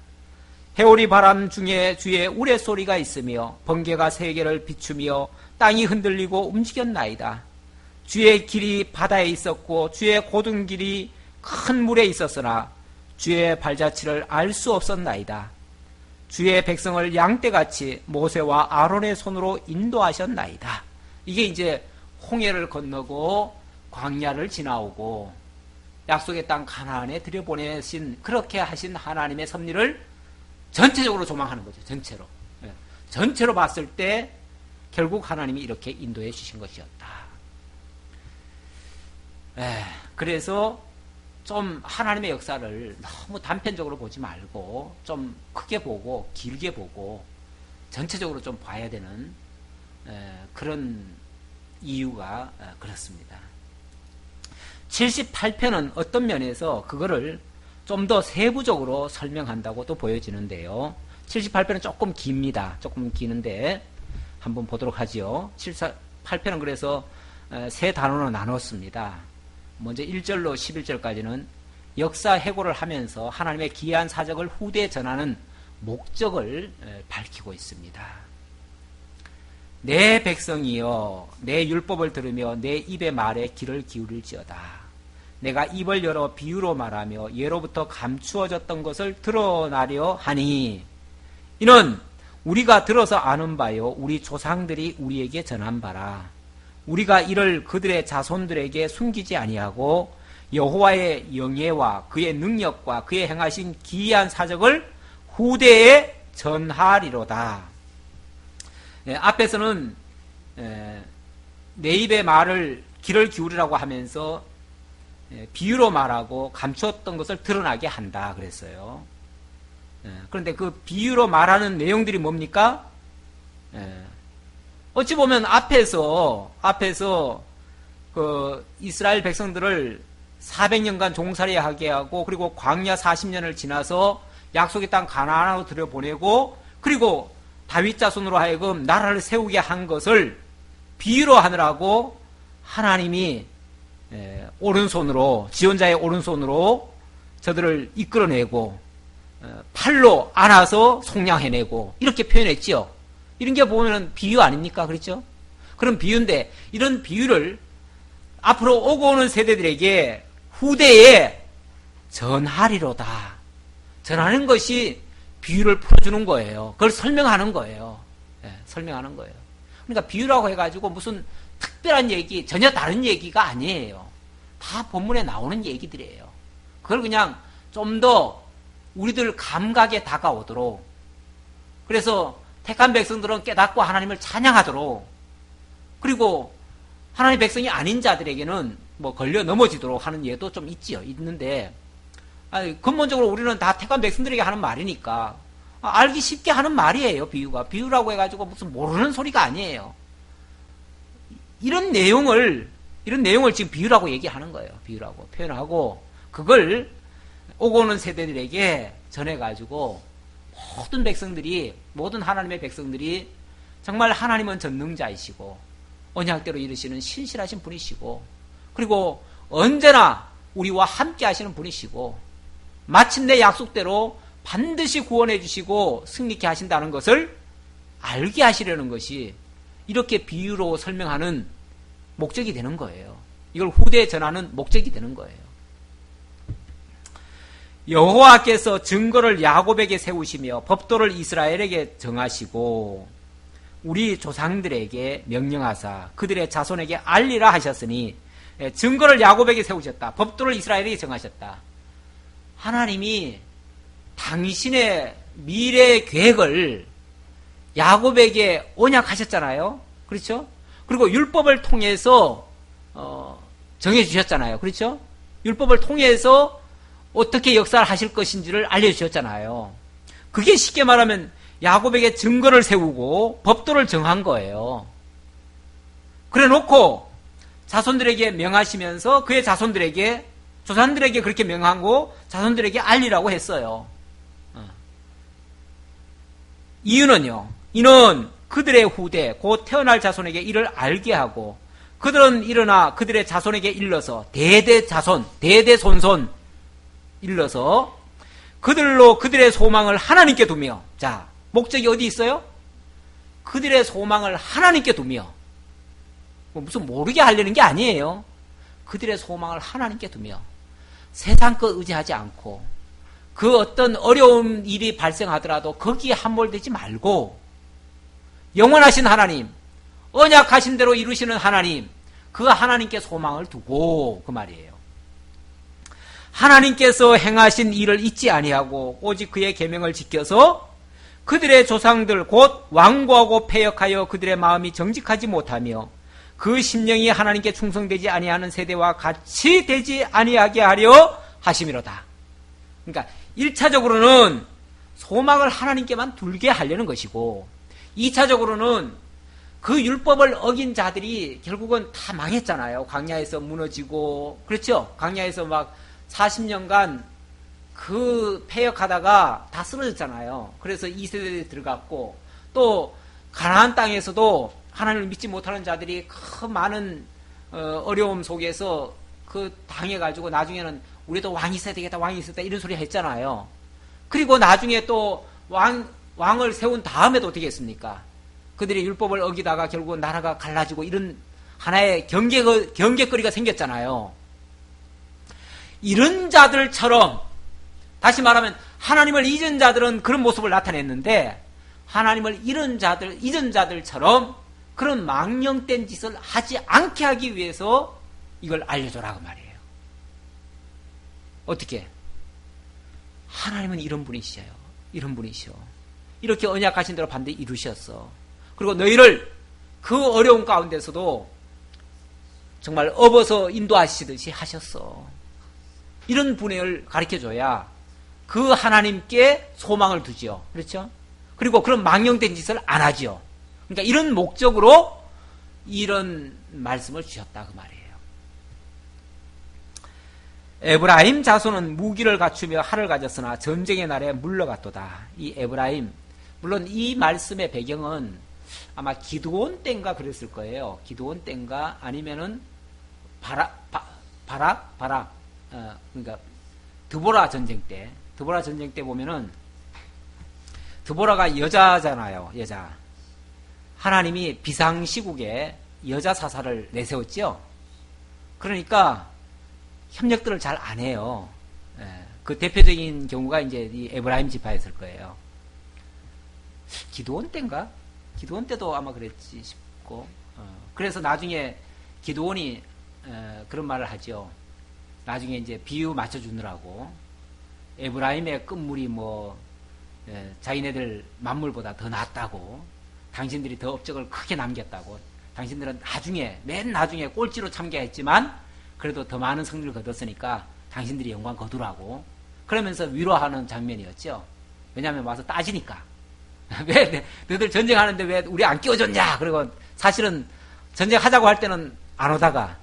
해오리 바람 중에 주의 우레소리가 있으며 번개가 세계를 비추며 땅이 흔들리고 움직였나이다. 주의 길이 바다에 있었고 주의 고든 길이 큰 물에 있었으나 주의 발자취를 알 수 없었나이다. 주의 백성을 양떼같이 모세와 아론의 손으로 인도하셨나이다. 이게 이제 홍해를 건너고 광야를 지나오고 약속의 땅 가나안에 들여보내신, 그렇게 하신 하나님의 섭리를 전체적으로 조망하는 거죠. 전체로. 전체로 봤을 때 결국 하나님이 이렇게 인도해 주신 것이었다. 그래서 좀 하나님의 역사를 너무 단편적으로 보지 말고 좀 크게 보고 길게 보고 전체적으로 좀 봐야 되는 그런 이유가 그렇습니다. 78편은 어떤 면에서 그거를 좀 더 세부적으로 설명한다고 또 보여지는데요. 78편은 조금 깁니다. 조금 기는데 한번 보도록 하죠. 78편은 그래서 세 단원으로 나눴습니다. 먼저 1절로 11절까지는 역사 해고를 하면서 하나님의 기이한 사적을 후대에 전하는 목적을 밝히고 있습니다. 내 백성이여, 내 율법을 들으며 내 입의 말에 귀를 기울일지어다. 내가 입을 열어 비유로 말하며 예로부터 감추어졌던 것을 드러나려 하니, 이는 우리가 들어서 아는 바요 우리 조상들이 우리에게 전한 바라. 우리가 이를 그들의 자손들에게 숨기지 아니하고 여호와의 영예와 그의 능력과 그의 행하신 기이한 사적을 후대에 전하리로다. 앞에서는 내 입의 말을 귀를 기울이라고 하면서 비유로 말하고 감추었던 것을 드러나게 한다 그랬어요. 그런데 그 비유로 말하는 내용들이 뭡니까? 어찌 보면 앞에서 그 이스라엘 백성들을 400년간 종살이하게 하고 그리고 광야 40년을 지나서 약속의 땅 가나안으로 들여보내고 그리고 다윗 자손으로 하여금 나라를 세우게 한 것을 비유로 하느라고 하나님이 오른손으로 지원자의 오른손으로 저들을 이끌어내고 팔로 안아서 속량해내고 이렇게 표현했지요. 이런 게 보면 비유 아닙니까? 그렇죠? 그런 비유인데 이런 비유를 앞으로 오고 오는 세대들에게 후대에 전하리로다. 전하는 것이 비유를 풀어주는 거예요. 그걸 설명하는 거예요. 설명하는 거예요. 그러니까 비유라고 해가지고 무슨 특별한 얘기, 전혀 다른 얘기가 아니에요. 다 본문에 나오는 얘기들이에요. 그걸 그냥 좀 더 우리들 감각에 다가오도록 그래서 택한 백성들은 깨닫고 하나님을 찬양하도록 그리고 하나님의 백성이 아닌 자들에게는 뭐 걸려 넘어지도록 하는 예도 좀 있는데 근본적으로 우리는 다 택한 백성들에게 하는 말이니까 알기 쉽게 하는 말이에요. 비유라고 해가지고 무슨 모르는 소리가 아니에요. 이런 내용을 지금 비유라고 얘기하는 거예요. 비유라고 표현하고 그걸 오고 오는 세대들에게 전해가지고 모든 하나님의 백성들이 정말 하나님은 전능자이시고 언약대로 이루시는 신실하신 분이시고 그리고 언제나 우리와 함께 하시는 분이시고 마침내 약속대로 반드시 구원해 주시고 승리케 하신다는 것을 알게 하시려는 것이 이렇게 비유로 설명하는 목적이 되는 거예요. 이걸 후대에 전하는 목적이 되는 거예요. 여호와께서 증거를 야곱에게 세우시며 법도를 이스라엘에게 정하시고 우리 조상들에게 명령하사 그들의 자손에게 알리라 하셨으니 증거를 야곱에게 세우셨다. 법도를 이스라엘에게 정하셨다. 하나님이 당신의 미래 계획을 야곱에게 언약하셨잖아요. 그렇죠? 그리고 율법을 통해서 정해주셨잖아요. 그렇죠? 율법을 통해서 어떻게 역사를 하실 것인지를 알려주셨잖아요. 그게 쉽게 말하면 야곱에게 증거를 세우고 법도를 정한 거예요. 그래 놓고 자손들에게 명하시면서 그의 조상들에게 그렇게 명하고 자손들에게 알리라고 했어요. 이유는요. 이는 그들의 후대 곧 태어날 자손에게 이를 알게 하고 그들은 일어나 그들의 자손에게 일러서 대대손손 일러서 그들로 그들의 소망을 하나님께 두며 자 목적이 어디 있어요? 그들의 소망을 하나님께 두며 무슨 모르게 하려는 게 아니에요. 그들의 소망을 하나님께 두며 세상 것 의지하지 않고 그 어떤 어려운 일이 발생하더라도 거기에 함몰되지 말고 영원하신 하나님 언약하신 대로 이루시는 하나님 그 하나님께 소망을 두고 그 말이에요. 하나님께서 행하신 일을 잊지 아니하고 오직 그의 계명을 지켜서 그들의 조상들 곧 완고하고 패역하여 그들의 마음이 정직하지 못하며 그 심령이 하나님께 충성되지 아니하는 세대와 같이 되지 아니하게 하려 하심이로다. 그러니까 1차적으로는 소망을 하나님께만 둘게 하려는 것이고 2차적으로는 그 율법을 어긴 자들이 결국은 다 망했잖아요. 광야에서 무너지고 그렇죠? 광야에서 막 40년간 그 패역하다가 다 쓰러졌잖아요. 그래서 2세대에 들어갔고 또 가나안 땅에서도 하나님을 믿지 못하는 자들이 그 많은 어려움 속에서 그 당해가지고 나중에는 우리도 왕이 있어야 되겠다 왕이 있어야 되겠다 이런 소리 했잖아요. 그리고 나중에 또 왕을 세운 다음에도 어떻게 했습니까? 그들이 율법을 어기다가 결국은 나라가 갈라지고 이런 하나의 경계거리가 생겼잖아요. 이런 자들처럼 다시 말하면 하나님을 잊은 자들은 그런 모습을 나타냈는데 하나님을 잊은 자들처럼 그런 망령된 짓을 하지 않게 하기 위해서 이걸 알려줘라고 말이에요. 어떻게? 하나님은 이런 분이시요. 이런 분이시오. 이렇게 언약하신 대로 반드시 이루셨어. 그리고 너희를 그 어려운 가운데서도 정말 업어서 인도하시듯이 하셨어. 이런 분을 가르쳐줘야 그 하나님께 소망을 두지요. 그렇죠? 그리고 그런 망령된 짓을 안 하지요. 그러니까 이런 목적으로 이런 말씀을 주셨다 그 말이에요. 에브라임 자손은 무기를 갖추며 활을 가졌으나 전쟁의 날에 물러갔도다. 이 에브라임, 물론 이 말씀의 배경은 아마 기드온 때인가 그랬을 거예요. 기드온 때인가 아니면은 바락, 그러니까 드보라 전쟁 때. 드보라 전쟁 때 보면은 드보라가 여자잖아요. 여자. 하나님이 비상시국에 여자 사사를 내세웠죠. 그러니까 협력들을 잘 안 해요. 그 대표적인 경우가 이제 이 에브라임 지파였을 거예요. 기드온 때인가? 기드온 때도 아마 그랬지 싶고. 그래서 나중에 기드온이 그런 말을 하죠. 나중에 이제 비유 맞춰주느라고 에브라임의 끝물이 뭐 자기네들 만물보다 더 낫다고, 당신들이 더 업적을 크게 남겼다고, 당신들은 나중에 맨 나중에 꼴찌로 참가했지만 그래도 더 많은 성리를 거뒀으니까 당신들이 영광 거두라고 그러면서 위로하는 장면이었죠. 왜냐하면 와서 따지니까 왜 너희들 전쟁하는데 왜 우리 안 끼워줬냐. 그리고 사실은 전쟁하자고 할 때는 안 오다가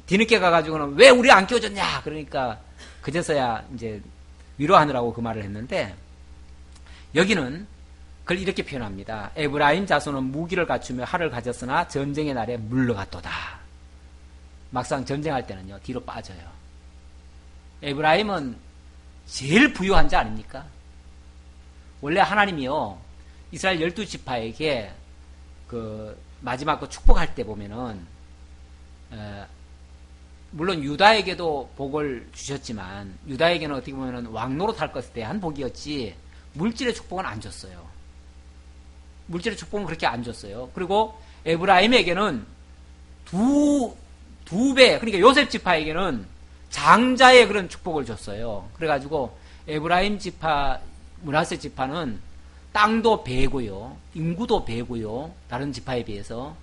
뒤늦게 가가지고는 왜 우리 안 끼워줬냐. 그러니까 그제서야 이제 위로하느라고 그 말을 했는데, 여기는 그걸 이렇게 표현합니다. 에브라임 자손은 무기를 갖추며 활을 가졌으나 전쟁의 날에 물러갔도다. 막상 전쟁할 때는요 뒤로 빠져요. 에브라임은 제일 부유한 자 아닙니까? 원래 하나님이요 이스라엘 12지파에게 그 마지막 그 축복할 때 보면은 물론 유다에게도 복을 주셨지만 유다에게는 어떻게 보면은 왕노릇 할 것에 대한 복이었지 물질의 축복은 안 줬어요. 물질의 축복은 그렇게 안 줬어요. 그리고 에브라임에게는 두 배, 그러니까 요셉 지파에게는 장자의 그런 축복을 줬어요. 그래가지고 에브라임 지파, 므낫세 지파는 땅도 배고요, 인구도 배고요, 다른 지파에 비해서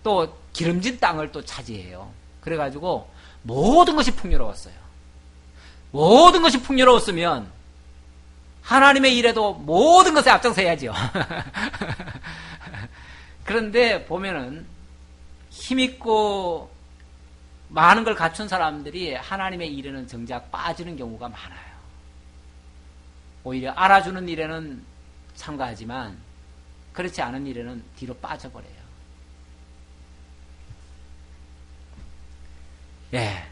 또 기름진 땅을 또 차지해요. 그래가지고 모든 것이 풍요로웠어요. 모든 것이 풍요로웠으면 하나님의 일에도 모든 것에 앞장서야죠. 그런데 보면은 힘있고 많은 걸 갖춘 사람들이 하나님의 일에는 정작 빠지는 경우가 많아요. 오히려 알아주는 일에는 참가하지만 그렇지 않은 일에는 뒤로 빠져버려요. 예,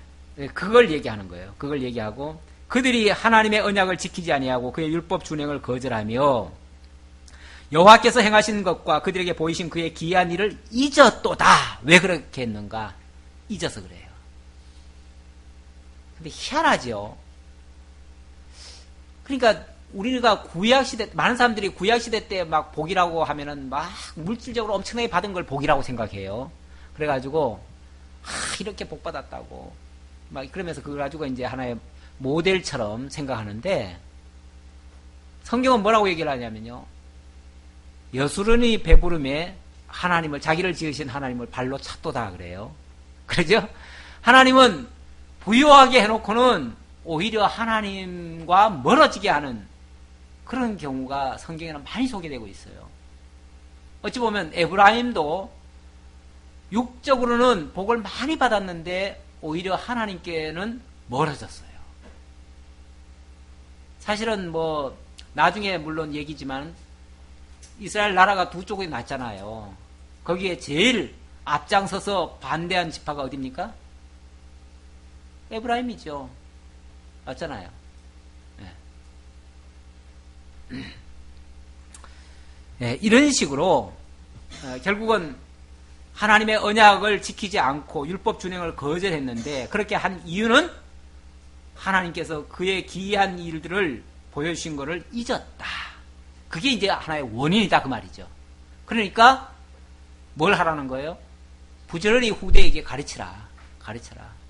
그걸 얘기하는 거예요. 그걸 얘기하고 그들이 하나님의 언약을 지키지 아니하고 그의 율법 준행을 거절하며 여호와께서 행하신 것과 그들에게 보이신 그의 기이한 일을 잊었도다. 왜 그렇게 했는가? 잊어서 그래요. 근데 희한하죠. 그러니까 우리가 구약시대, 많은 사람들이 구약시대 때 막 복이라고 하면은 막 물질적으로 엄청나게 받은 걸 복이라고 생각해요. 그래가지고 이렇게 복 받았다고 막 그러면서 그걸 가지고 이제 하나의 모델처럼 생각하는데, 성경은 뭐라고 얘기를 하냐면요, 여수론이 배부름에 하나님을, 자기를 지으신 하나님을 발로 찼도다 그래요. 그러죠? 하나님은 부유하게 해놓고는 오히려 하나님과 멀어지게 하는 그런 경우가 성경에는 많이 소개되고 있어요. 어찌 보면 에브라임도 육적으로는 복을 많이 받았는데 오히려 하나님께는 멀어졌어요. 사실은 뭐 나중에 물론 얘기지만 이스라엘 나라가 두 쪽이 났잖아요. 거기에 제일 앞장서서 반대한 지파가 어디입니까? 에브라임이죠. 맞잖아요. 네. 네, 이런 식으로 결국은 하나님의 언약을 지키지 않고 율법 준행을 거절했는데, 그렇게 한 이유는 하나님께서 그의 기이한 일들을 보여주신 것을 잊었다. 그게 이제 하나의 원인이다 그 말이죠. 그러니까 뭘 하라는 거예요? 부지런히 후대에게 가르쳐라.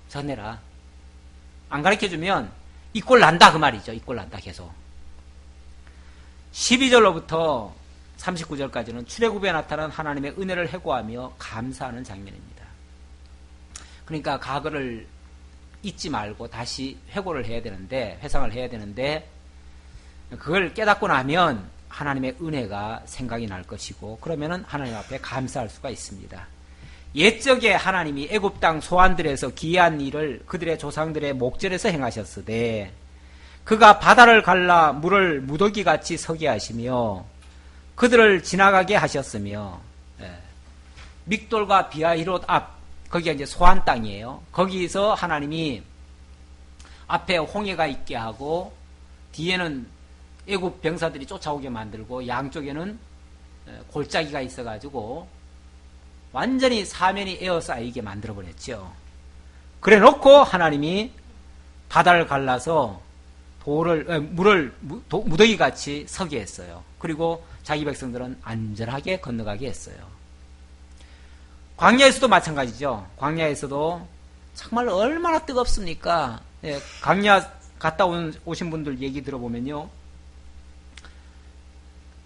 전해라. 안 가르쳐주면 이 꼴 난다 그 말이죠. 이 꼴 난다 계속. 12절로부터 39절까지는 출애굽에 나타난 하나님의 은혜를 회고하며 감사하는 장면입니다. 그러니까 과거를 잊지 말고 다시 회고를 해야 되는데, 회상을 해야 되는데, 그걸 깨닫고 나면 하나님의 은혜가 생각이 날 것이고, 그러면은 하나님 앞에 감사할 수가 있습니다. 옛적에 하나님이 애굽 땅 소환들에서 기이한 일을 그들의 조상들의 목전에서 행하셨으되, 그가 바다를 갈라 물을 무더기같이 서게 하시며 그들을 지나가게 하셨으며, 믹돌과 비아히롯 앞, 거기가 이제 소환 땅이에요. 거기서 하나님이 앞에 홍해가 있게 하고 뒤에는 애굽 병사들이 쫓아오게 만들고 양쪽에는 골짜기가 있어가지고 완전히 사면이 에어싸이게 만들어버렸죠. 그래 놓고 하나님이 바다를 갈라서 물을 무더기같이 서게 했어요. 그리고 자기 백성들은 안전하게 건너가게 했어요. 광야에서도 마찬가지죠. 광야에서도 정말 얼마나 뜨겁습니까? 광야 갔다 오신 분들 얘기 들어보면요.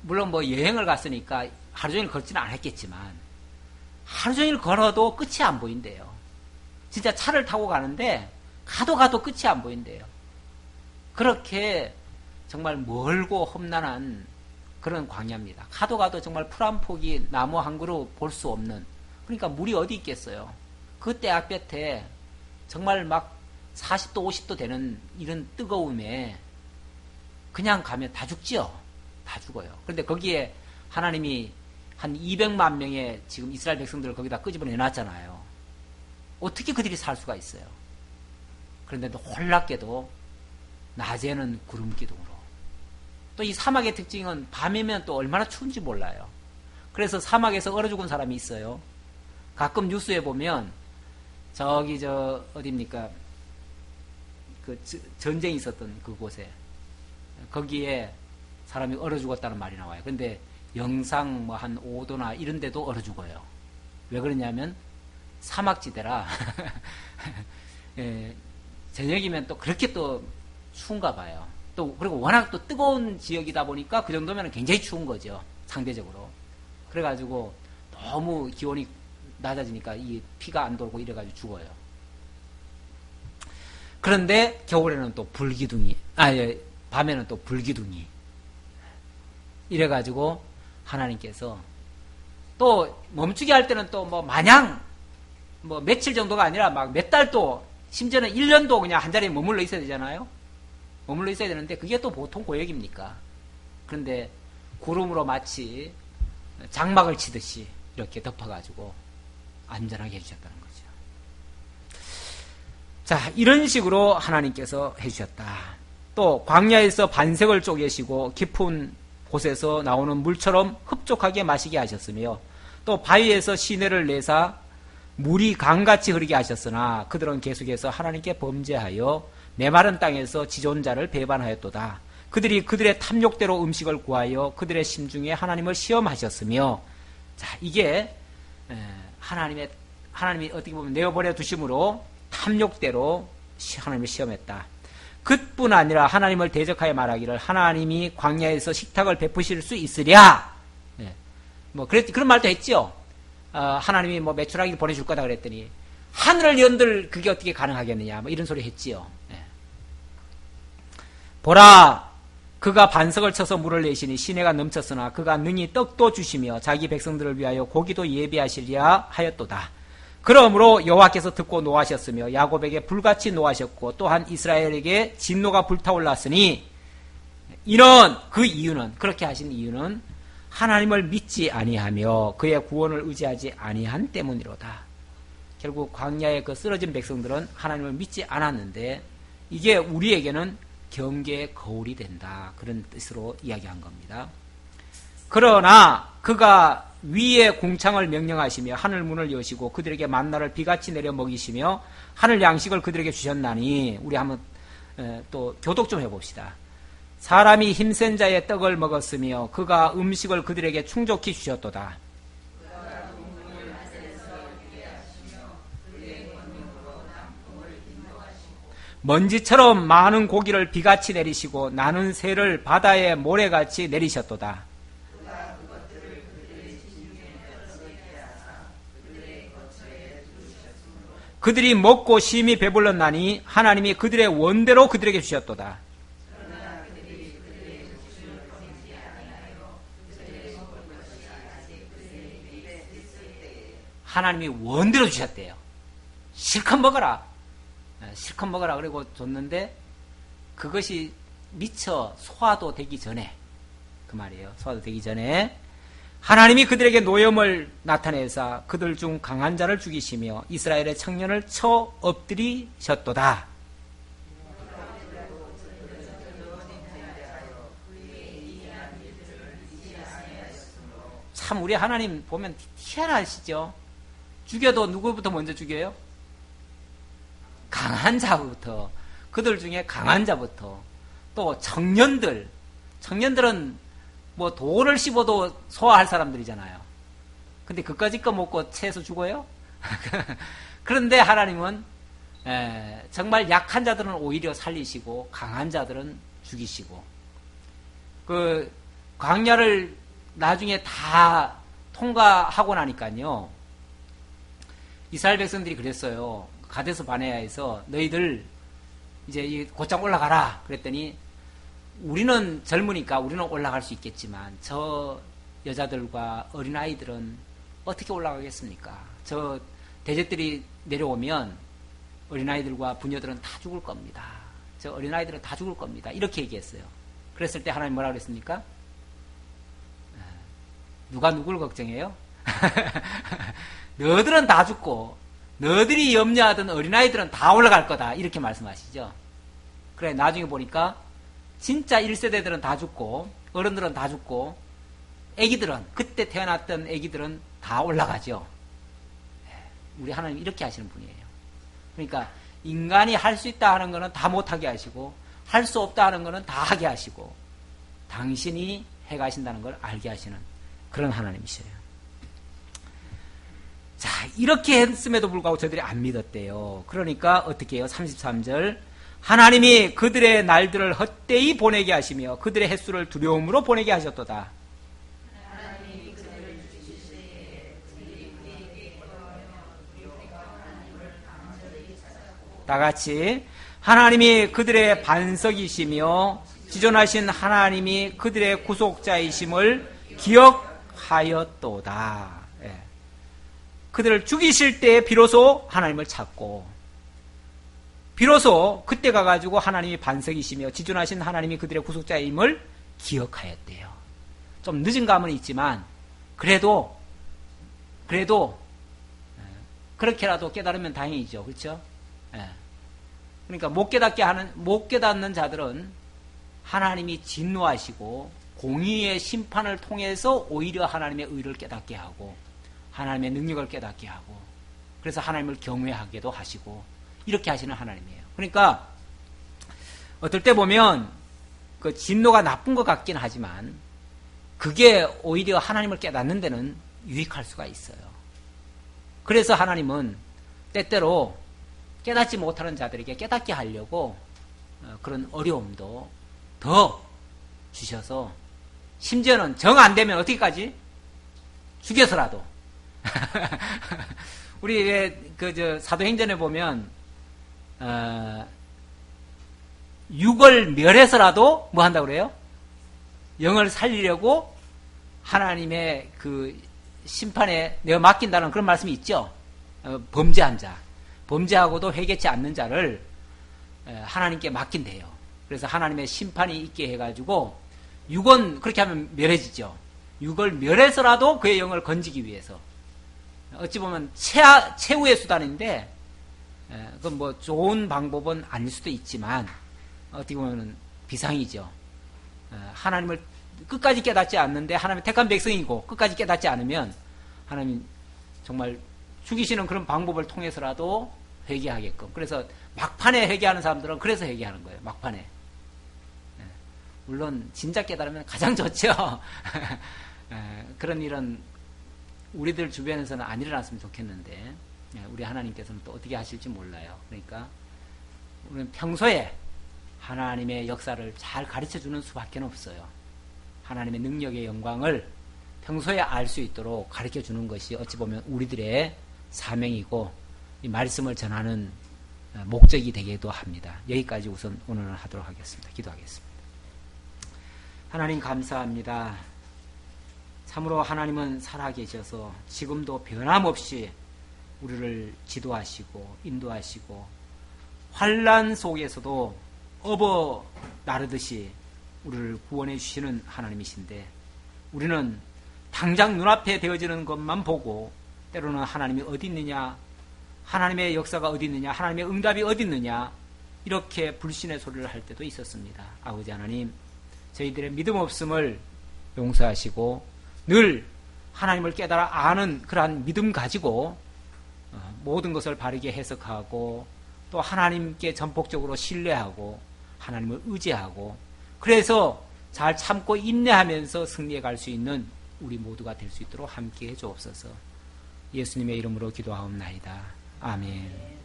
물론 뭐 여행을 갔으니까 하루 종일 걷지는 않았겠지만 하루 종일 걸어도 끝이 안 보인대요. 진짜 차를 타고 가는데 가도 끝이 안 보인대요. 그렇게 정말 멀고 험난한 그런 광야입니다. 가도 정말 풀 한 폭이 나무 한 그루 볼 수 없는, 그러니까 물이 어디 있겠어요. 그때 앞볕에 정말 막 40도 50도 되는 이런 뜨거움에 그냥 가면 다 죽지요. 다 죽어요. 그런데 거기에 하나님이 한 200만 명의 지금 이스라엘 백성들을 거기다 끄집어 내놨잖아요. 어떻게 그들이 살 수가 있어요. 그런데도 놀랍게도 낮에는 구름 기둥으로. 또 이 사막의 특징은 밤이면 또 얼마나 추운지 몰라요. 그래서 사막에서 얼어 죽은 사람이 있어요. 가끔 뉴스에 보면 저기 어딥니까? 그 전쟁이 있었던 그곳에 거기에 사람이 얼어 죽었다는 말이 나와요. 그런데 영상 뭐 한 5도나 이런 데도 얼어 죽어요. 왜 그러냐면 사막지대라 저녁이면 또 그렇게 또 추운가 봐요. 또 그리고 워낙 또 뜨거운 지역이다 보니까 그 정도면 굉장히 추운 거죠. 상대적으로. 그래가지고 너무 기온이 낮아지니까 이 피가 안 돌고 이래가지고 죽어요. 그런데 겨울에는 또 밤에는 또 불기둥이. 이래가지고 하나님께서 또 멈추게 할 때는 또 뭐 마냥 뭐 며칠 정도가 아니라 막 몇 달도, 심지어는 1년도 그냥 한 자리에 머물러 있어야 되잖아요. 머물러 있어야 되는데 그게 또 보통 고역입니까? 그런데 구름으로 마치 장막을 치듯이 이렇게 덮어가지고 안전하게 해주셨다는 거죠. 자, 이런 식으로 하나님께서 해주셨다. 또 광야에서 반석을 쪼개시고 깊은 곳에서 나오는 물처럼 흡족하게 마시게 하셨으며, 또 바위에서 시내를 내사 물이 강같이 흐르게 하셨으나 그들은 계속해서 하나님께 범죄하여 메마른 땅에서 지존자를 배반하였도다. 그들이 그들의 탐욕대로 음식을 구하여 그들의 심중에 하나님을 시험하셨으며, 자, 이게 하나님이 어떻게 보면 내어버려 두심으로 탐욕대로 하나님을 시험했다. 그뿐 아니라 하나님을 대적하여 말하기를 하나님이 광야에서 식탁을 베푸실 수 있으랴. 그런 말도 했지요. 하나님이 뭐 메추라기 보내줄 거다 그랬더니 하늘을 연들 그게 어떻게 가능하겠느냐. 뭐 이런 소리 했지요. 보라, 그가 반석을 쳐서 물을 내시니 시내가 넘쳤으나 그가 능히 떡도 주시며 자기 백성들을 위하여 고기도 예비하시리라 하였도다. 그러므로 여호와께서 듣고 노하셨으며 야곱에게 불같이 노하셨고 또한 이스라엘에게 진노가 불타올랐으니, 그 이유는, 그렇게 하신 이유는 하나님을 믿지 아니하며 그의 구원을 의지하지 아니한 때문이로다. 결국 광야의 그 쓰러진 백성들은 하나님을 믿지 않았는데 이게 우리에게는 경계의 거울이 된다. 그런 뜻으로 이야기한 겁니다. 그러나 그가 위에 궁창을 명령하시며 하늘 문을 여시고 그들에게 만나를 비같이 내려 먹이시며 하늘 양식을 그들에게 주셨나니, 우리 한번 또 교독 좀 해봅시다. 사람이 힘센 자의 떡을 먹었으며 그가 음식을 그들에게 충족히 주셨도다. 먼지처럼 많은 고기를 비같이 내리시고 나는 새를 바다의 모래같이 내리셨도다. 그들이 먹고 심히 배불렀나니 하나님이 그들의 원대로 그들에게 주셨도다. 하나님이 원대로 주셨대요. 실컷 먹어라. 실컷 먹어라. 그리고 줬는데 그것이 미처 소화도 되기 전에, 그 말이에요. 소화도 되기 전에 하나님이 그들에게 노염을 나타내사 그들 중 강한 자를 죽이시며 이스라엘의 청년을 쳐 엎드리셨도다. 참 우리 하나님 보면 희한하시죠. 죽여도 누구부터 먼저 죽여요? 강한 자부터. 그들 중에 강한 자부터. 또 청년들은 뭐 돌을 씹어도 소화할 사람들이잖아요. 근데 그까짓 거 먹고 체해서 죽어요? 그런데 하나님은 정말 약한 자들은 오히려 살리시고 강한 자들은 죽이시고, 그 광야를 나중에 다 통과하고 나니까요, 이스라엘 백성들이 그랬어요. 가데스 바네아에서 너희들 이제 곧장 올라가라 그랬더니, 우리는 젊으니까 우리는 올라갈 수 있겠지만 저 여자들과 어린아이들은 어떻게 올라가겠습니까? 저 대적들이 내려오면 어린아이들과 부녀들은 다 죽을 겁니다. 저 어린아이들은 다 죽을 겁니다. 이렇게 얘기했어요. 그랬을 때 하나님 뭐라 그랬습니까? 누가 누구를 걱정해요? 너들은 다 죽고 너들이 염려하던 어린아이들은 다 올라갈 거다. 이렇게 말씀하시죠. 그래, 나중에 보니까 진짜 1세대들은 다 죽고 어른들은 다 죽고 애기들은, 그때 태어났던 애기들은 다 올라가죠. 우리 하나님 이렇게 하시는 분이에요. 그러니까 인간이 할 수 있다 하는 거는 다 못하게 하시고 할 수 없다 하는 거는 다 하게 하시고 당신이 해가신다는 걸 알게 하시는 그런 하나님이셔요. 자, 이렇게 했음에도 불구하고 저들이 안 믿었대요. 그러니까 어떻게 해요? 33절, 하나님이 그들의 날들을 헛되이 보내게 하시며 그들의 횟수를 두려움으로 보내게 하셨도다. 다 같이, 하나님이 그들의 반석이시며 지존하신 하나님이 그들의 구속자이심을 기억하였도다. 예. 그들을 죽이실 때 비로소 하나님을 찾고, 비로소 그때 가가지고 하나님이 반석이시며 지존하신 하나님이 그들의 구속자임을 기억하였대요. 좀 늦은 감은 있지만 그래도 그렇게라도 깨달으면 다행이죠. 그렇죠? 예. 그러니까 못 깨닫는 자들은 하나님이 진노하시고 공의의 심판을 통해서 오히려 하나님의 의를 깨닫게 하고 하나님의 능력을 깨닫게 하고, 그래서 하나님을 경외하게도 하시고 이렇게 하시는 하나님이에요. 그러니까 어떨 때 보면 그 진노가 나쁜 것 같긴 하지만 그게 오히려 하나님을 깨닫는 데는 유익할 수가 있어요. 그래서 하나님은 때때로 깨닫지 못하는 자들에게 깨닫게 하려고 그런 어려움도 더 주셔서, 심지어는 정 안 되면 어떻게까지? 죽여서라도. 우리 왜 사도행전에 보면 육을 멸해서라도 뭐 한다고 그래요? 영을 살리려고 하나님의 그 심판에 내가 맡긴다는 그런 말씀이 있죠. 범죄한 자, 범죄하고도 회개치 않는 자를 하나님께 맡긴대요. 그래서 하나님의 심판이 있게 해가지고 육은 그렇게 하면 멸해지죠. 육을 멸해서라도 그의 영을 건지기 위해서, 어찌 보면 최후의 수단인데, 그건 뭐 좋은 방법은 아닐 수도 있지만 어떻게 보면 비상이죠. 하나님을 끝까지 깨닫지 않는데, 하나님의 택한 백성이고 끝까지 깨닫지 않으면 하나님 정말 죽이시는 그런 방법을 통해서라도 회개하게끔. 그래서 막판에 회개하는 사람들은 그래서 회개하는 거예요. 막판에. 물론 진짜 깨달으면 가장 좋죠. 그런 일은 우리들 주변에서는 안 일어났으면 좋겠는데 우리 하나님께서는 또 어떻게 하실지 몰라요. 그러니까 우리는 평소에 하나님의 역사를 잘 가르쳐주는 수밖에 없어요. 하나님의 능력의 영광을 평소에 알 수 있도록 가르쳐주는 것이 어찌 보면 우리들의 사명이고 이 말씀을 전하는 목적이 되기도 합니다. 여기까지 우선 오늘은 하도록 하겠습니다. 기도하겠습니다. 하나님 감사합니다. 참으로 하나님은 살아계셔서 지금도 변함없이 우리를 지도하시고 인도하시고 환난 속에서도 업어 나르듯이 우리를 구원해 주시는 하나님이신데 우리는 당장 눈앞에 되어지는 것만 보고 때로는 하나님이 어디 있느냐, 하나님의 역사가 어디 있느냐, 하나님의 응답이 어디 있느냐 이렇게 불신의 소리를 할 때도 있었습니다. 아버지 하나님, 저희들의 믿음 없음을 용서하시고 늘 하나님을 깨달아 아는 그러한 믿음 가지고 모든 것을 바르게 해석하고 또 하나님께 전폭적으로 신뢰하고 하나님을 의지하고 그래서 잘 참고 인내하면서 승리해 갈 수 있는 우리 모두가 될 수 있도록 함께해 주옵소서. 예수님의 이름으로 기도하옵나이다. 아멘.